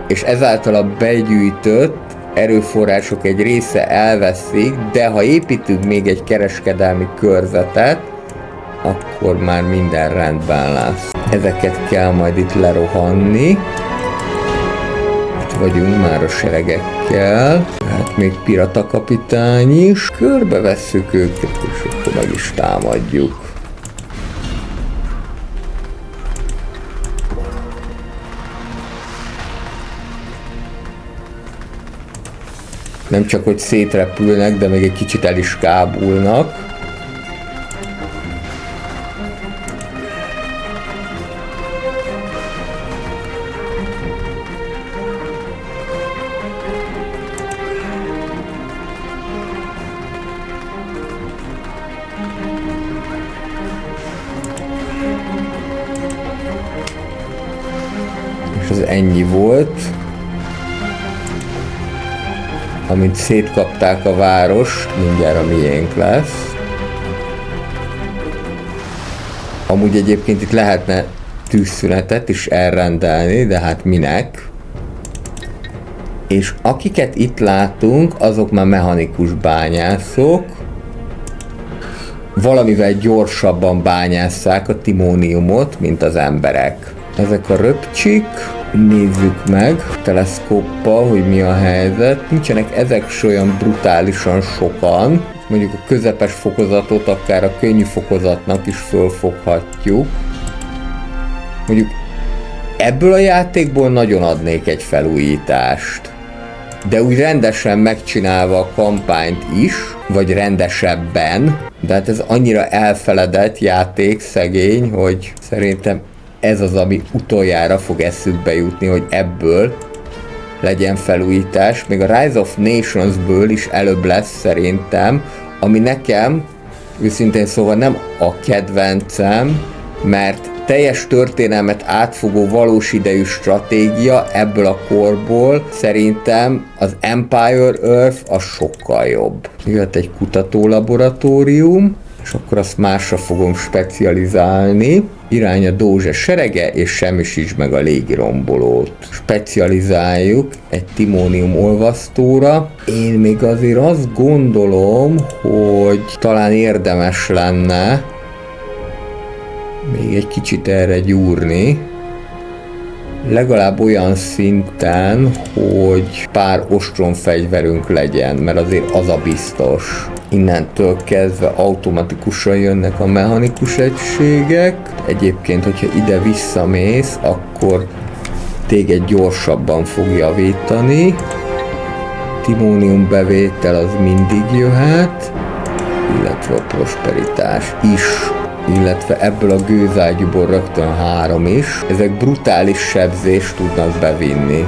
és ezáltal a begyűjtött erőforrások egy része elveszik, de ha építünk még egy kereskedelmi körzetet, akkor már minden rendben lesz. Ezeket kell majd itt lerohanni. Itt vagyunk már a seregekkel. Hát még pirata kapitány is. Körbevesszük őket, és akkor meg is támadjuk. Nem csak, hogy szétrepülnek, de még egy kicsit el is kábulnak. És az ennyi volt. Amint szétkapták a várost, mindjárt a miénk lesz. Amúgy egyébként itt lehetne tűzszünetet is elrendelni, de hát minek? És akiket itt látunk, azok már mechanikus bányászok. Valamivel gyorsabban bányásszák a timóniumot, mint az emberek. Ezek a röpcsik. Nézzük meg teleszkóppal, hogy mi a helyzet. Nincsenek ezek se olyan brutálisan sokan. Mondjuk a közepes fokozatot akár a könnyű fokozatnak is fölfoghatjuk. Mondjuk ebből a játékból nagyon adnék egy felújítást. De úgy rendesen megcsinálva a kampányt is, vagy rendesebben. De hát ez annyira elfeledett játék, szegény, hogy szerintem ez az, ami utoljára fog eszükbe jutni, hogy ebből legyen felújítás. Még a Rise of Nations-ből is előbb lesz szerintem, ami nekem őszintén szóval nem a kedvencem, mert teljes történelmet átfogó valós idejű stratégia ebből a korból szerintem az Empire Earth a sokkal jobb. Jöhet egy kutatólaboratórium, és akkor azt másra fogom specializálni. Irány a Doge serege, és semmisíts meg a légirombolót. Specializáljuk egy timónium olvasztóra. Én még azért azt gondolom, hogy talán érdemes lenne még egy kicsit erre gyúrni. Legalább olyan szinten, hogy pár ostromfegyverünk legyen, mert azért az a biztos. Innentől kezdve automatikusan jönnek a mechanikus egységek. Egyébként, hogyha ide visszamész, akkor téged gyorsabban fog javítani. Timónium bevétel az mindig jöhet, illetve a prosperitás is. Illetve ebből a gőzágyúból rögtön 3 is. Ezek brutális sebzést tudnak bevinni.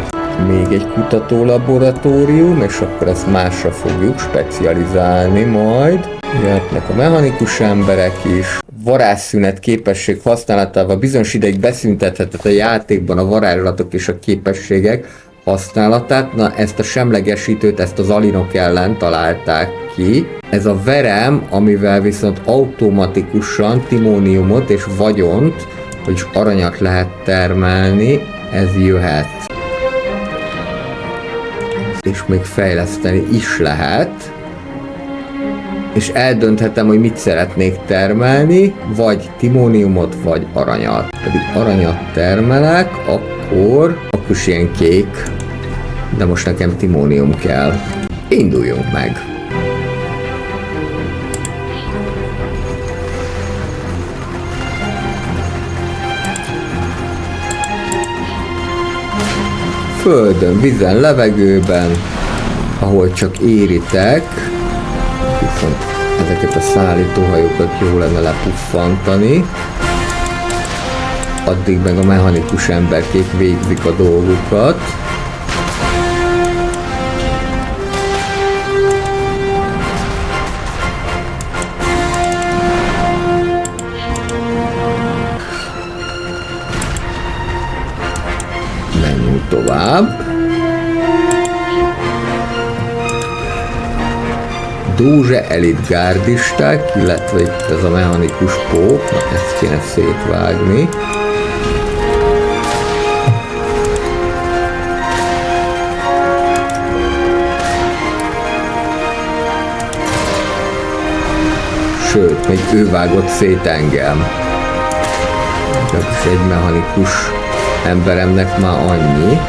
Még egy kutatólaboratórium, és akkor ezt másra fogjuk specializálni majd. Jöhetnek a mechanikus emberek is. Varázsszünet képesség használatával bizonyos ideig beszüntethetett a játékban a varázslatok és a képességek használatát. Na, ezt a semlegesítőt, ezt az alinok ellen találták ki. Ez a verem, amivel viszont automatikusan timóniumot és vagyont, vagyis aranyat lehet termelni, ez jöhet. És még fejleszteni is lehet. és eldönthetem, hogy mit szeretnék termelni, vagy timóniumot, vagy aranyat. Pedig aranyat termelek, akkor is ilyen kék, de most nekem timónium kell. Induljunk meg! Földön, vízen, levegőben, ahol csak éritek, viszont ezeket a szállítóhajókat jó lenne lepuffantani, addig meg a mechanikus emberkék végzik a dolgukat. Menjünk tovább. Doge elitgárdisták, illetve itt ez a mechanikus pók, ezt kéne szétvágni. Sőt, még ő vágott szét engem. És egy mechanikus emberemnek már annyi.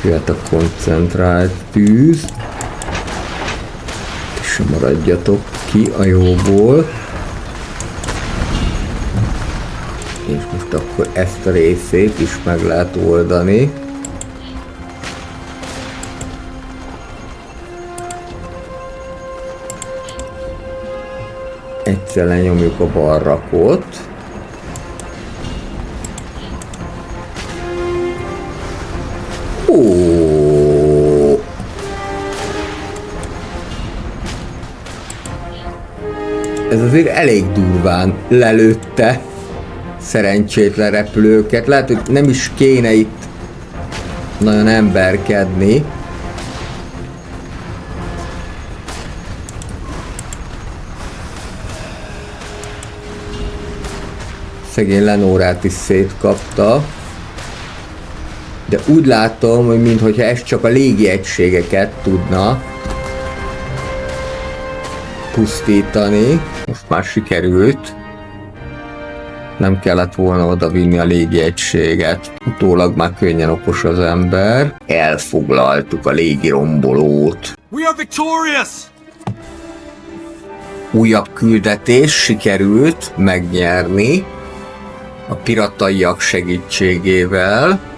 Jöhet a koncentrált tűz. És maradjatok ki a jóból. És most akkor ezt a részét is meg lehet oldani. Egyszer lenyomjuk a barrakot. Ez azért elég durván lelőtte szerencsétlen repülőket. Lehet, hogy nem is kéne itt nagyon emberkedni. Szegény Lenórát is szétkapta. De úgy látom, hogy minthogyha ez csak a légi egységeket tudna pusztítani. Most már sikerült. Nem kellett volna oda vinni a légi egységet. Utólag már könnyen okos az ember. Elfoglaltuk a légi rombolót. We are victorious! Újabb küldetés sikerült megnyerni a pirataiak segítségével.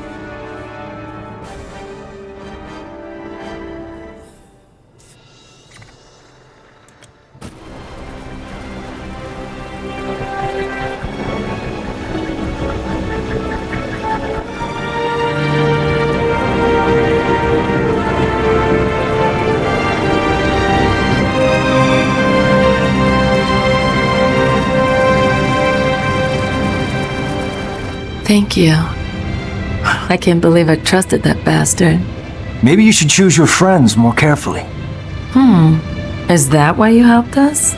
Thank you. I can't believe I trusted that bastard. Maybe you should choose your friends more carefully. Is that why you helped us?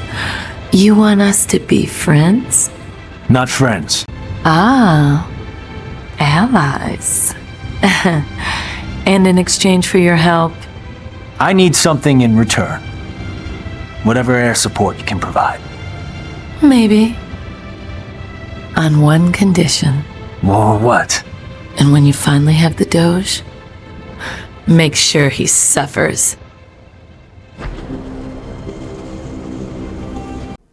You want us to be friends? Not friends. Ah, allies. And in exchange for your help, I need something in return. Whatever air support you can provide. maybe. On one condition. Well, what? And when you finally have the Doge, make sure he suffers.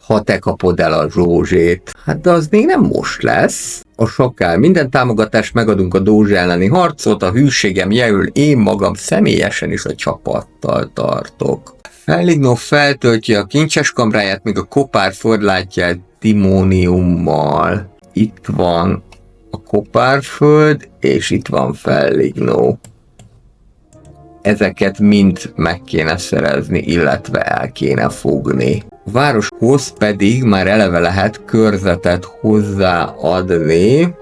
Ha te kapod el a rózsét. Hát de az még nem most lesz. A sokkal minden támogatást megadunk a Doge elleni harcot, a hűségem jelöl, én magam személyesen is a csapattal tartok. Fellignó feltöltje a kincses kamráját, míg a kopárföld látja el timóniummal. Itt van a kopárföld, és itt van Fellignó. Ezeket mind meg kéne szerezni, illetve el kéne fogni. A városhoz pedig már eleve lehet körzetet hozzáadni.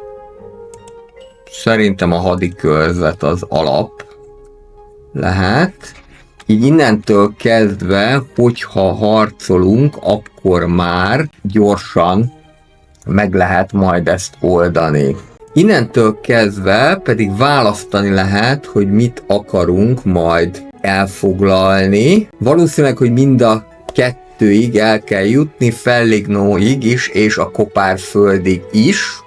Szerintem a hadi körzet az alap lehet. Így innentől kezdve, hogyha harcolunk, akkor már gyorsan meg lehet majd ezt oldani. Innentől kezdve pedig választani lehet, hogy mit akarunk majd elfoglalni. Valószínűleg, hogy mind a kettőig el kell jutni, Fellignóig is, és a Kopárföldig is.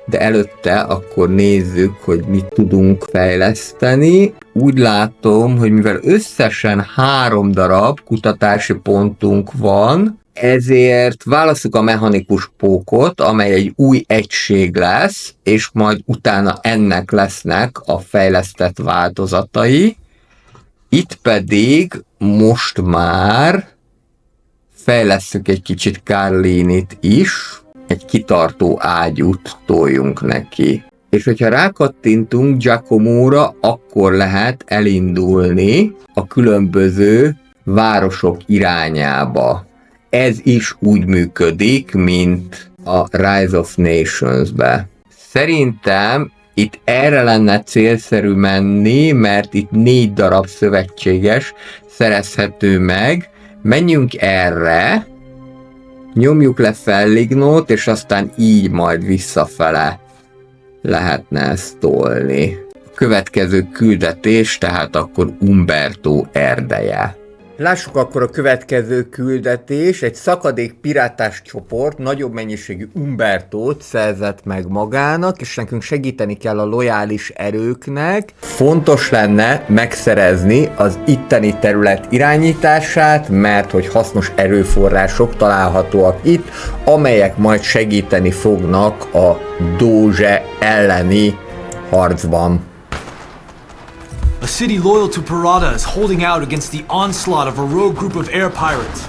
De előtte akkor nézzük, hogy mit tudunk fejleszteni. Úgy látom, hogy mivel összesen 3 darab kutatási pontunk van, ezért válasszuk a mechanikus pókot, amely egy új egység lesz, és majd utána ennek lesznek a fejlesztett változatai. Itt pedig most már fejlesszük egy kicsit Carlinit is, egy kitartó ágyút toljunk neki. És hogyha rákattintunk Giacomóra, akkor lehet elindulni a különböző városok irányába. Ez is úgy működik, mint a Rise of Nations-be. Szerintem itt erre lenne célszerű menni, mert itt 4 darab szövetséges szerezhető meg. Menjünk erre, nyomjuk le Fellignót, és aztán így majd visszafele lehetne ezt tolni. A következő küldetés, tehát akkor Umberto erdeje. Lássuk akkor a következő küldetés. Egy szakadék pirátás csoport nagyobb mennyiségű Umbertót szerzett meg magának, és nekünk segíteni kell a lojális erőknek. Fontos lenne megszerezni az itteni terület irányítását, mert hogy hasznos erőforrások találhatóak itt, amelyek majd segíteni fognak a Doge elleni harcban. A city loyal to Parada is holding out against the onslaught of a rogue group of air pirates.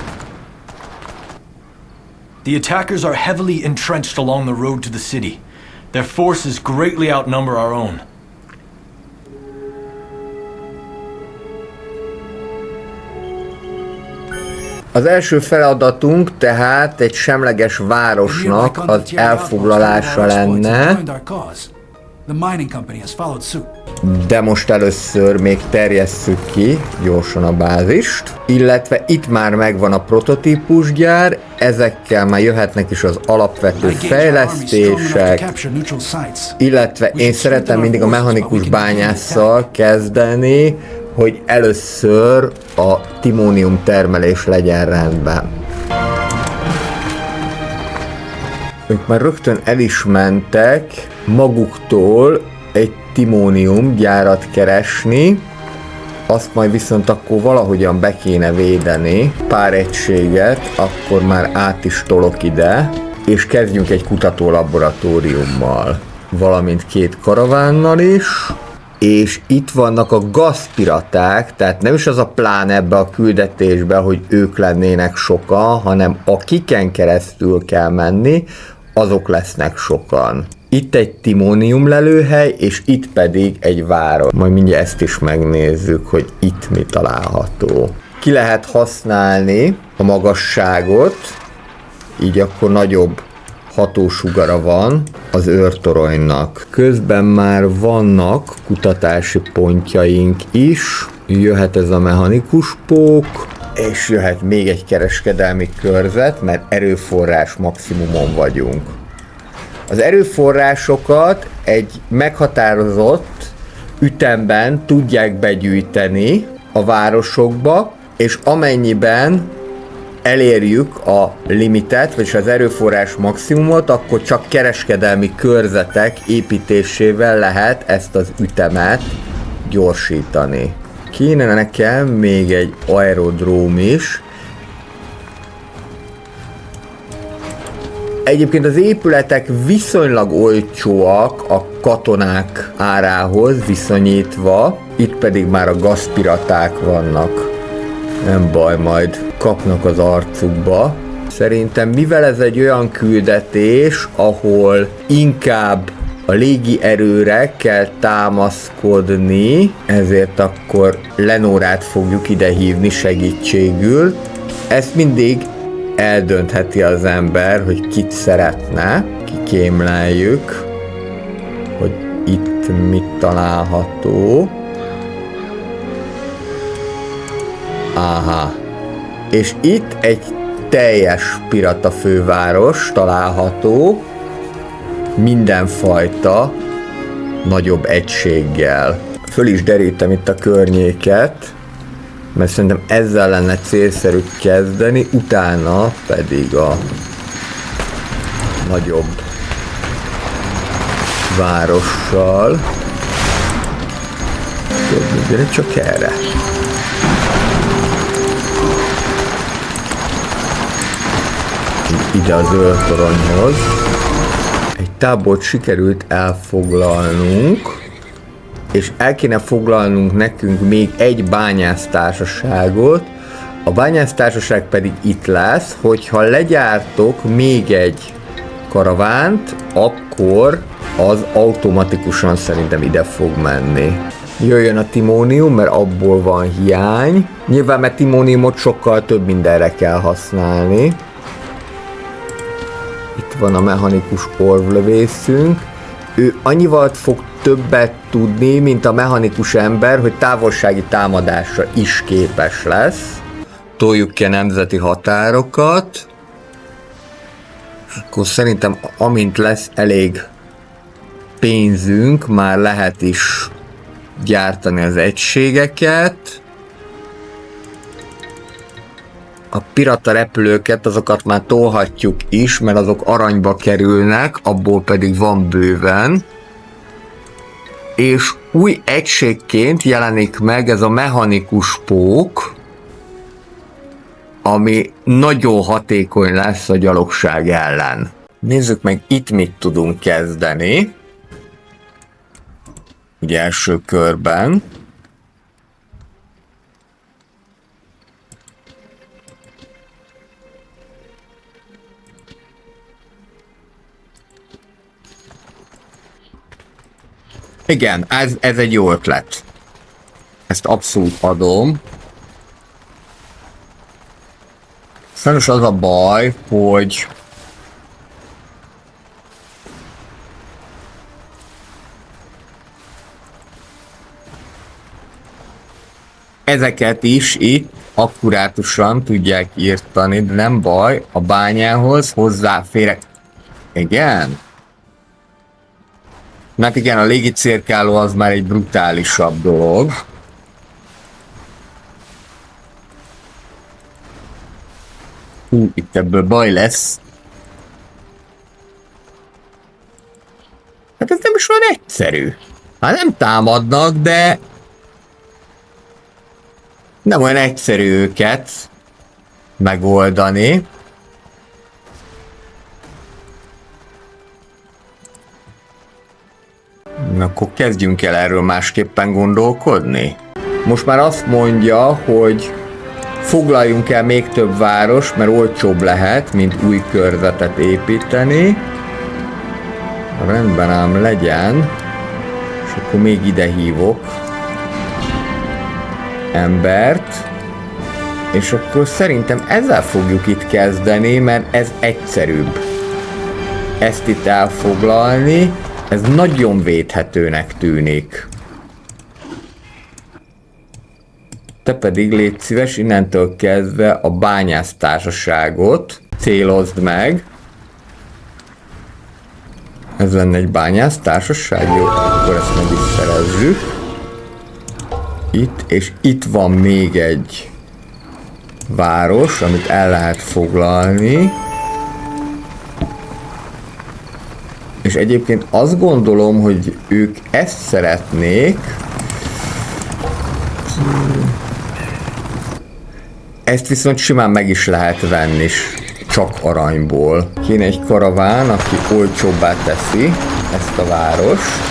The attackers are heavily entrenched along the road to the city. Their forces greatly outnumber our own. Az első feladatunk tehát egy semleges városnak az elfoglalása lenne, de most először még terjesszük ki gyorsan a bázist, illetve itt már megvan a prototípusgyár, ezekkel már jöhetnek is az alapvető fejlesztések, illetve én szeretem mindig a mechanikus bányásszal kezdeni, hogy először a timónium termelés legyen rendben. Ők már rögtön el is mentek maguktól egy timónium gyárat keresni, azt majd viszont akkor valahogyan be kéne védeni, pár egységet, akkor már át is tolok ide, és kezdjünk egy kutatólaboratóriummal, valamint 2 karavánnal is, és itt vannak a gazpiraták, tehát nem is az a plán ebbe a küldetésbe, hogy ők lennének sokan, hanem akiken keresztül kell menni, azok lesznek sokan. Itt egy timónium lelőhely, és itt pedig egy város. Majd mindjárt ezt is megnézzük, hogy itt mi található. Ki lehet használni a magasságot, így akkor nagyobb hatósugara van az őrtoronynak. Közben már vannak kutatási pontjaink is, jöhet ez a mechanikus pók, és jöhet még egy kereskedelmi körzet, mert erőforrás maximumon vagyunk. Az erőforrásokat egy meghatározott ütemben tudják begyűjteni a városokba, és amennyiben elérjük a limitet, vagyis az erőforrás maximumot, akkor csak kereskedelmi körzetek építésével lehet ezt az ütemet gyorsítani. Kéne nekem még egy aerodróm is. Egyébként az épületek viszonylag olcsóak a katonák árához viszonyítva, itt pedig már a gazpiraták vannak. Nem baj, majd kapnak az arcukba. Szerintem mivel ez egy olyan küldetés, ahol inkább a légi erőre kell támaszkodni, ezért akkor Lenórát fogjuk ide hívni segítségül. Ezt mindig eldöntheti az ember, hogy kit szeretne. Kikémleljük, hogy itt mit található. Aha. És itt egy teljes pirata főváros található. mindenfajta nagyobb egységgel. Föl is derítem itt a környéket, mert szerintem ezzel lenne célszerű kezdeni, utána pedig a nagyobb várossal. Gyere csak erre. Ide a zöld toronyhoz. Egy tábort sikerült elfoglalnunk, és el kéne foglalnunk nekünk még egy bányásztársaságot, a bányásztársaság pedig itt lesz, hogyha legyártok még egy karavánt, akkor az automatikusan szerintem ide fog menni. Jöjjön a timónium, mert abból van hiány. Nyilván, mert timóniumot sokkal több mindenre kell használni. Itt van a mechanikus orvlövészünk. Ő annyival fog többet tudni, mint a mechanikus ember, hogy távolsági támadásra is képes lesz. Toljuk ki a nemzeti határokat. Akkor szerintem amint lesz elég pénzünk, már lehet is gyártani az egységeket. A pirata repülőket, azokat már tolhatjuk is, mert azok aranyba kerülnek, abból pedig van bőven. És új egységként jelenik meg ez a mechanikus pók, ami nagyon hatékony lesz a gyalogság ellen. Nézzük meg, itt mit tudunk kezdeni. Ugye első körben. Igen, ez egy jó ötlet. Ezt abszolút adom. Sajnos az a baj, hogy ezeket is itt akkurátusan tudják írtani, de nem baj, a bányához hozzáférek. Igen? Mert igen, a légicirkáló az már egy brutálisabb dolog. Itt ebből baj lesz. Hát ez nem is olyan egyszerű. Hát nem támadnak, de nem olyan egyszerű őket megoldani. Na, akkor kezdjünk el erről másképpen gondolkodni. Most már azt mondja, hogy foglaljunk el még több város, mert olcsóbb lehet, mint új körzetet építeni. Rendben ám legyen. És akkor még ide hívok embert. És akkor szerintem ezzel fogjuk itt kezdeni, mert ez egyszerűbb. Ezt itt elfoglalni, ez nagyon védhetőnek tűnik. Te pedig légy szíves, innentől kezdve a bányásztársaságot célozd meg. Ez lenne egy bányásztársaság, jó, akkor ezt meg is szerezzük. Itt, és itt van még egy város, amit el lehet foglalni. És egyébként azt gondolom, hogy ők ezt szeretnék. Ezt viszont simán meg is lehet venni, csak aranyból. Kéne egy karaván, aki olcsóbbá teszi ezt a várost.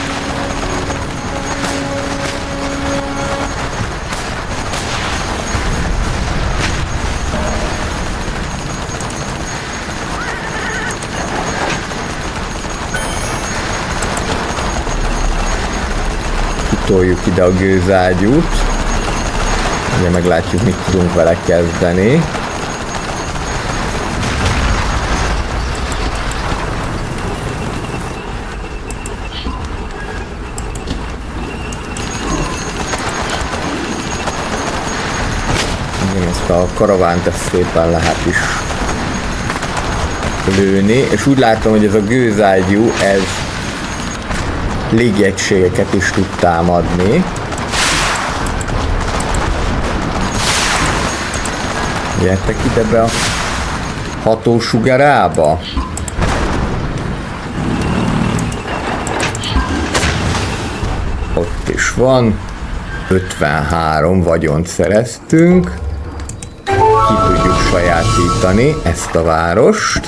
Kitoljuk ide a gőzágyút. Ugye meglátjuk, mit tudunk vele kezdeni. Igen, ezt a karavánt ezt szépen lehet is lőni, és úgy látom, hogy ez a gőzágyú, ez légiegységeket is tud támadni. Gyertek ide be a hatósugarába. Ott is van. 53 vagyont szereztünk. Ki tudjuk sajátítani ezt a várost.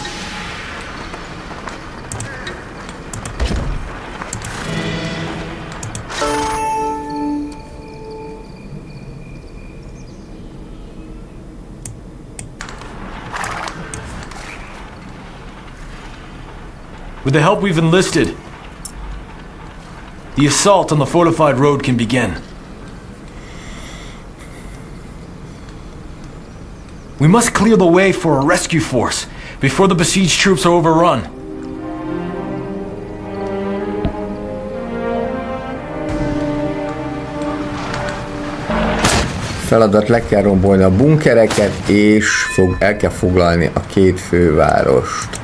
With the help we've enlisted, the assault on the fortified road can begin. We must clear the way for a rescue force before the besieged troops are overrun. Feladat, le kell rombolni a bunkereket, és el kell foglalni a két fővárost.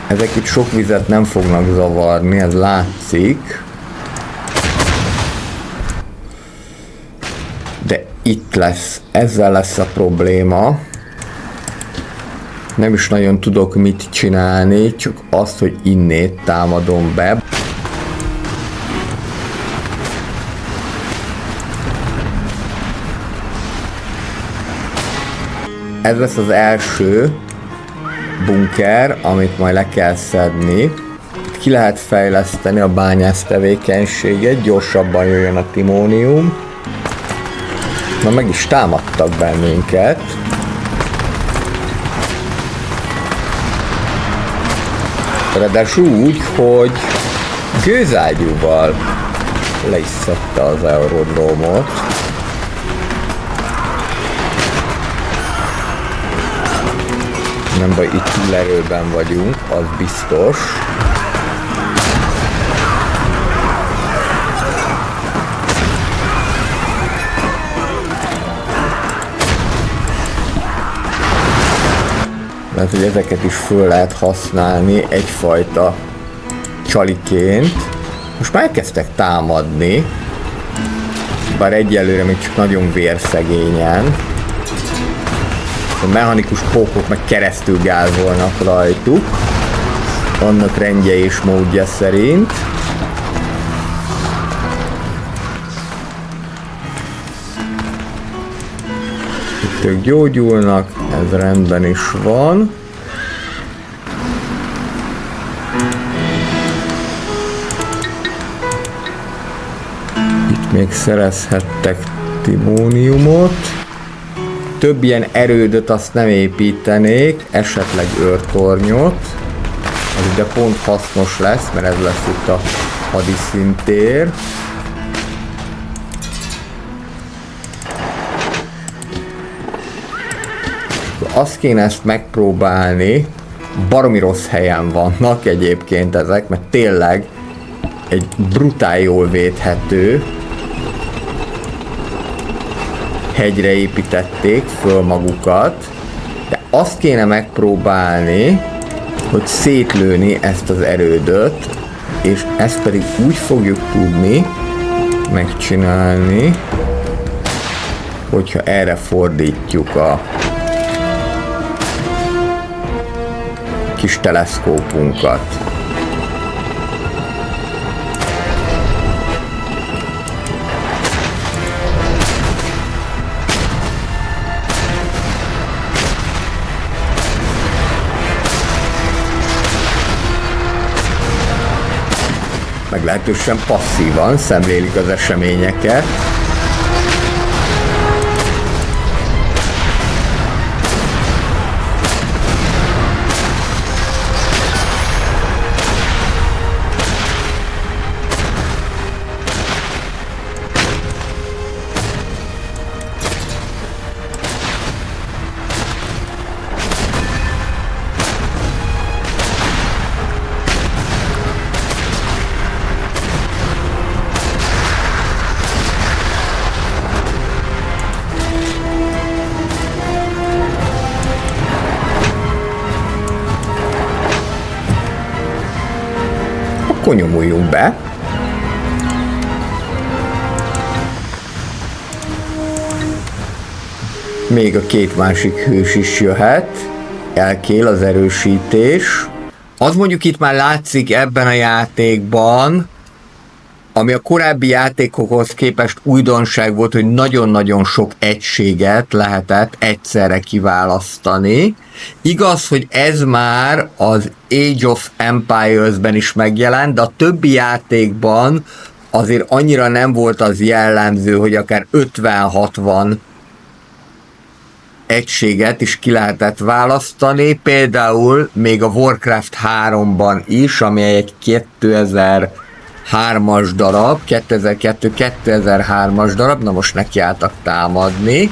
Ezek itt sok vizet nem fognak zavarni, ez látszik. De itt lesz, ezzel lesz a probléma. Nem is nagyon tudok mit csinálni, csak azt, hogy innét támadom be. Ez lesz az első bunker, amit majd le kell szedni. Itt ki lehet fejleszteni a bányász tevékenységet, gyorsabban jöjjön a timónium. Na, meg is támadtak bennünket. Ráadásul úgy, hogy gőzágyúval le is szedte az aerodrómot. Nem baj, itt túlerőben vagyunk, az biztos. Lehet, hogy ezeket is föl lehet használni egyfajta csaliként. Most már elkezdtek támadni, bár egyelőre még csak nagyon vérszegényen. A mechanikus pókok meg keresztül gázolnak rajtuk, annak rendje és módja szerint. Itt ők gyógyulnak, ez rendben is van. Itt még szerezhettek timóniumot. Több ilyen erődöt azt nem építenék, esetleg őrtornyot. Az ugye pont hasznos lesz, mert ez lesz itt a hadiszintér. Azt kéne ezt megpróbálni, baromi rossz helyen vannak egyébként ezek, mert tényleg egy brutál jól védhető hegyre építették föl magukat, de azt kéne megpróbálni, hogy szétlőni ezt az erődöt, és ezt pedig úgy fogjuk tudni megcsinálni, hogyha erre fordítjuk a kis teleszkópunkat. Meglehetősen passzívan szemlélik az eseményeket. Akkor nyomuljunk be. Még a két másik hős is jöhet. Elkél az erősítés. Az mondjuk itt már látszik ebben a játékban, ami a korábbi játékokhoz képest újdonság volt, hogy nagyon-nagyon sok egységet lehetett egyszerre kiválasztani. Igaz, hogy ez már az Age of Empires-ben is megjelent, de a többi játékban azért annyira nem volt az jellemző, hogy akár 50-60 egységet is ki lehetett választani, például még a Warcraft 3-ban is, ami egy 2003-as darab, 2002-2003-as darab, na most nekiálltak támadni.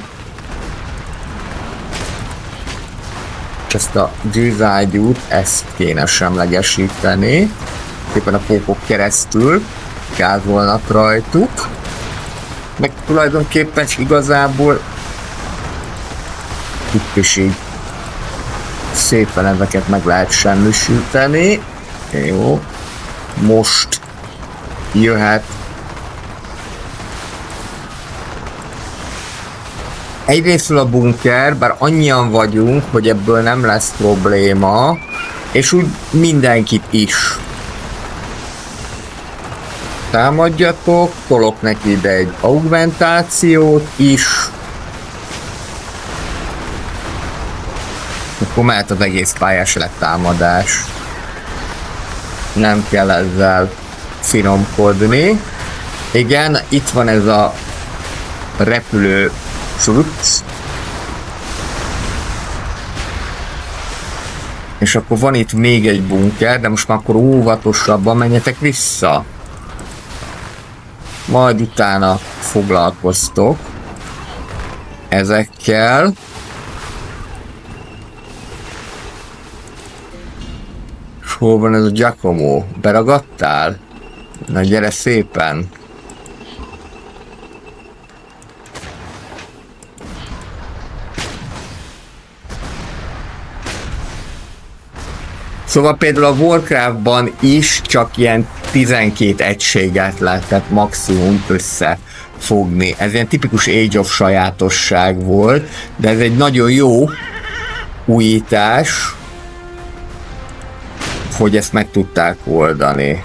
És ezt a Gyűzágyút, ezt kéne semlegesíteni. Szépen a pópok keresztül gázolnak rajtuk. Meg tulajdonképpen igazából itt is így szépen ezeket meg lehet semmisíteni. Jó. Most jöhet egyrésztről a bunker, bár annyian vagyunk, hogy ebből nem lesz probléma, és úgy mindenkit is. Támadjatok, tolok neki ide egy augmentációt is. Akkor mehet az egész pályás letámadás. Nem kell ezzel finomkodni. Igen, itt van ez a repülő cucc. És akkor van itt még egy bunker, de most már akkor óvatosabban menjetek vissza. Majd utána foglalkoztok ezekkel. Hol van ez a Giacomo? Beragadtál? Na gyere szépen! Szóval például a Warcraftban is csak ilyen 12 egységet lehetett maximum összefogni. Ez ilyen tipikus Age of sajátosság volt, de ez egy nagyon jó újítás, hogy ezt meg tudták oldani.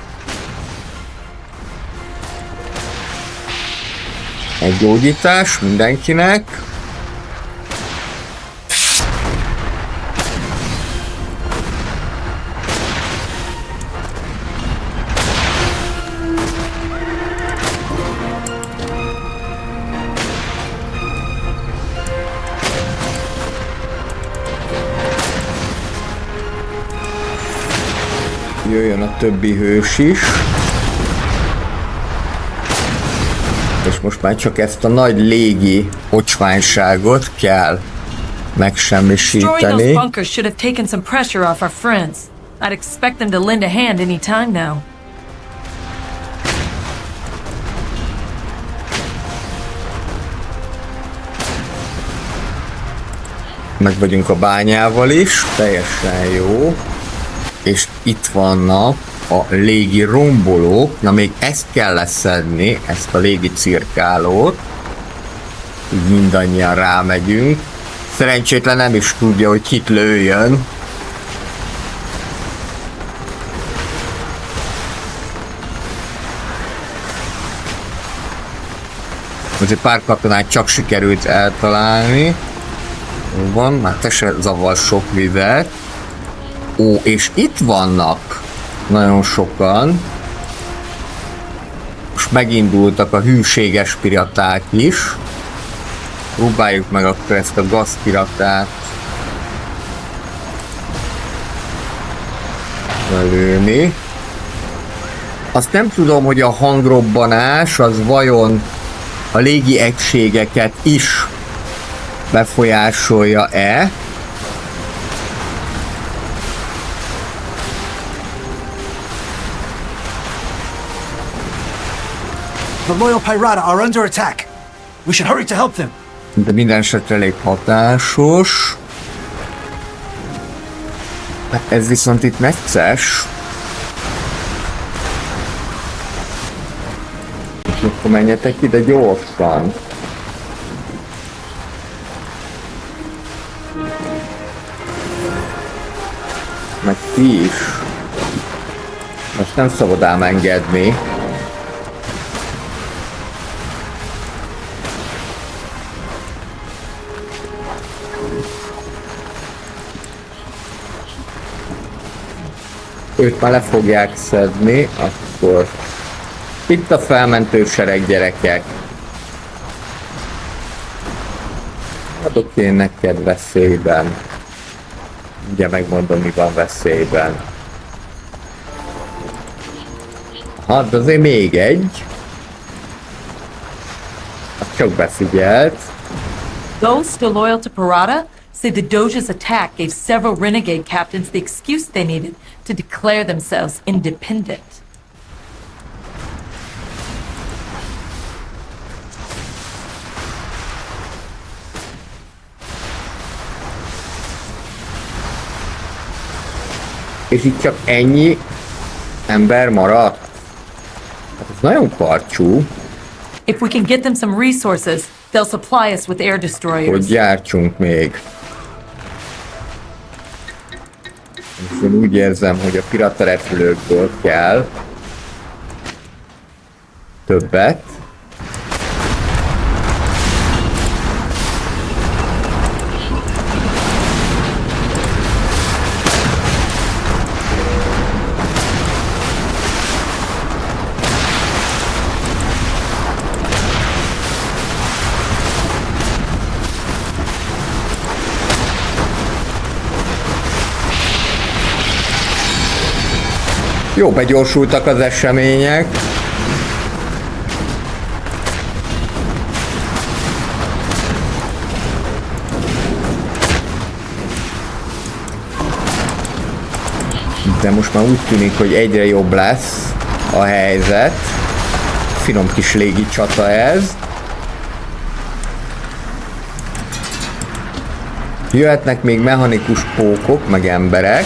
Egy gyógyítás mindenkinek. Jöjjön a többi hős is. És most már csak ezt a nagy légi ocsmányságot kell megsemmisíteni. Destroying those bunkers should have taken some pressure off our friends. I'd expect them to lend a hand any time now. Meg vagyunk a bányával is, teljesen jó. És itt vannak a légi rombolók, na még ezt kell leszedni, ezt a légi cirkálót. Így mindannyian rámegyünk. Szerencsétlen nem is tudja, hogy kit lőjön. Azért pár katonát csak sikerült eltalálni. Van, már te se zavar sok vizet. Ó, és itt vannak nagyon sokan. Most megindultak a hűséges piraták is. Próbáljuk meg akkor ezt a gazpiratát lelőni. Azt nem tudom, hogy a hangrobbanás az vajon a légi egységeket is befolyásolja-e. The loyal Pirata are under attack. We should hurry to help them. De minden esetre elég hatásos. Ez viszont itt necces. Akkor menjetek ide gyorsan. Meg ti is. Most nem szabad ám engedni. Őt már le fogják szedni, akkor itt a felmentő sereg, gyerekek. Adok én neked veszélyben. Ugye megmondom, mi van veszélyben. Hát azért még egy. Csak befigyelt. Those still loyal to Parada say the Doge's attack gave several renegade captains the excuse they needed to declare themselves independent. És itt csak ennyi ember maradt. Hát ez nagyon karcsú. If we can get them some resources, they'll supply us with air destroyers. Hogy gyártsunk még. És én úgy érzem, hogy a pirata repülőkből kell többet. Jó, begyorsultak az események. De most már úgy tűnik, hogy egyre jobb lesz a helyzet. Finom kis légi csata ez. Jöhetnek még mechanikus pókok, meg emberek.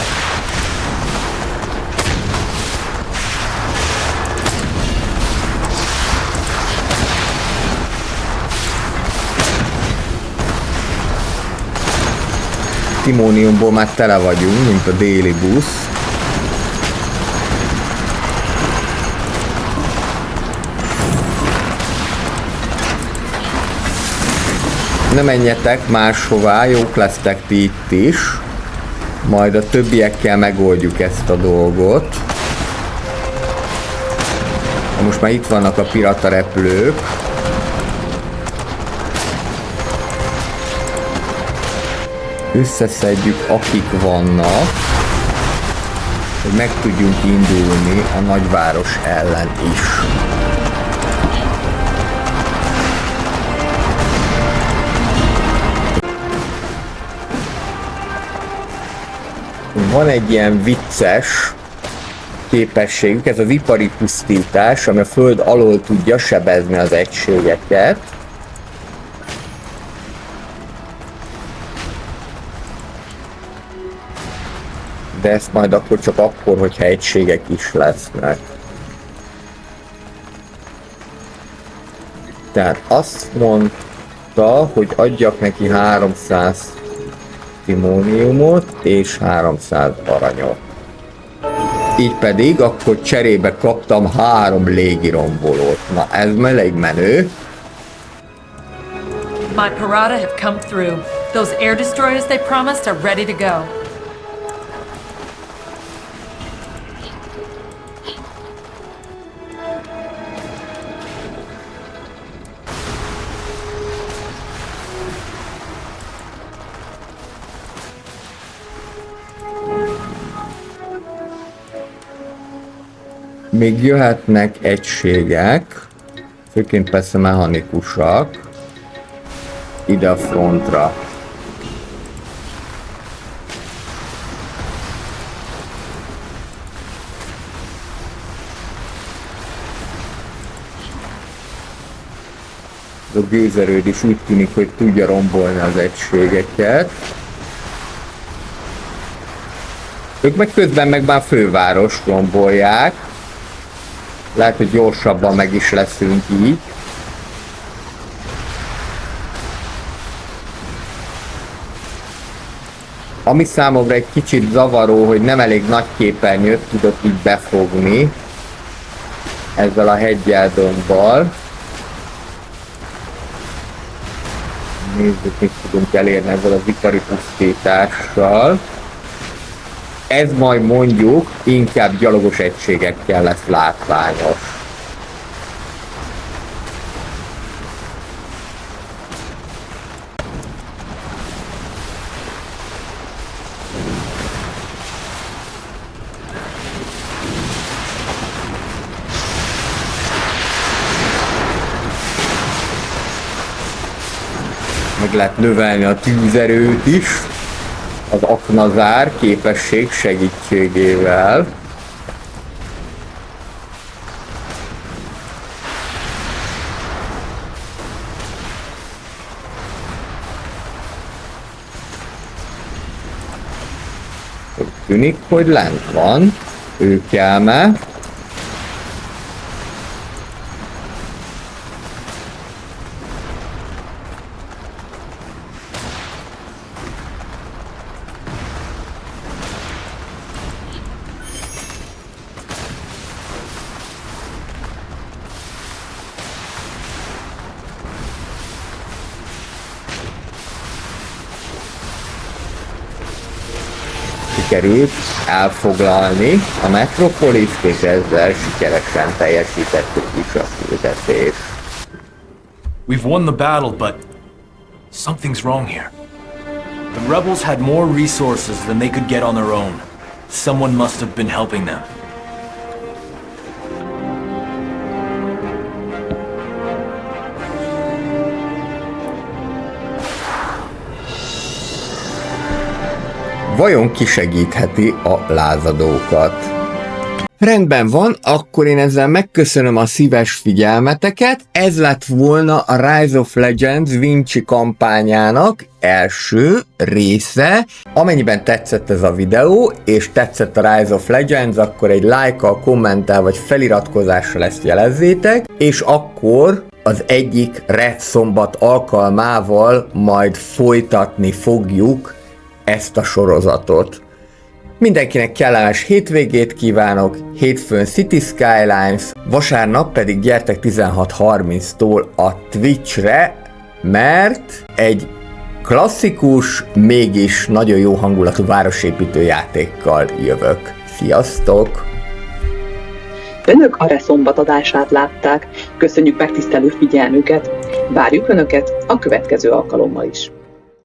Timóniumból már tele vagyunk, mint a déli busz. Ne menjetek máshová, jók lesztek ti itt is. Majd a többiekkel megoldjuk ezt a dolgot. Most már itt vannak a pirata repülők. Összeszedjük, akik vannak, hogy meg tudjunk indulni a nagyváros ellen is. Van egy ilyen vicces képességük, ez az ipari pusztítás, ami a föld alól tudja sebezni az egységeket. De ezt majd akkor csak akkor, hogyha egységek is lesznek. Tehát azt mondta, hogy adjak neki 300 timóniumot és 300 aranyot. Így pedig akkor cserébe kaptam 3 légirombolót. Na ez elég menő. My Parada have come through. Those air destroyers they promised are ready to go. Még jöhetnek egységek, főként persze mechanikusak, ide a frontra. A gőzerőd is úgy tűnik, hogy tudja rombolni az egységeket. Ők meg közben meg már főváros rombolják. Lehet, hogy gyorsabban meg is leszünk így. Ami számomra egy kicsit zavaró, hogy nem elég nagy képernyőt tudok így befogni ezzel a hegyel-dombbal. Nézzük, mit tudunk elérni ezzel az ipari pusztítással. Ez majd mondjuk inkább gyalogos egységekkel lesz látványos. Meg lehet növelni a tűzerőt is az aknazár képesség segítségével. Úgy tűnik, hogy lent van őkelme. Sikerült elfoglalni a metropoliszt, és ezzel sikeresen teljesítettük is a küldetést. We've won the battle, but something's wrong here. The rebels had more resources than they could get on their own. Someone must have been helping them. Vajon ki segítheti a lázadókat? Rendben van, akkor én ezzel megköszönöm a szíves figyelmeteket. Ez lett volna a Rise of Legends Vinci kampányának első része. Amennyiben tetszett ez a videó, és tetszett a Rise of Legends, akkor egy lájkkal, kommenttel vagy feliratkozással ezt jelezzétek, és akkor az egyik Red Szombat alkalmával majd folytatni fogjuk ezt a sorozatot. Mindenkinek kellemes hétvégét kívánok, hétfőn City Skylines, vasárnap pedig gyertek 16:30-tól a Twitchre, mert egy klasszikus, mégis nagyon jó hangulatú városépítő játékkal jövök. Sziasztok! Önök a Reszombat adását látták. Köszönjük megtisztelő figyelmüket. Várjuk Önöket a következő alkalommal is.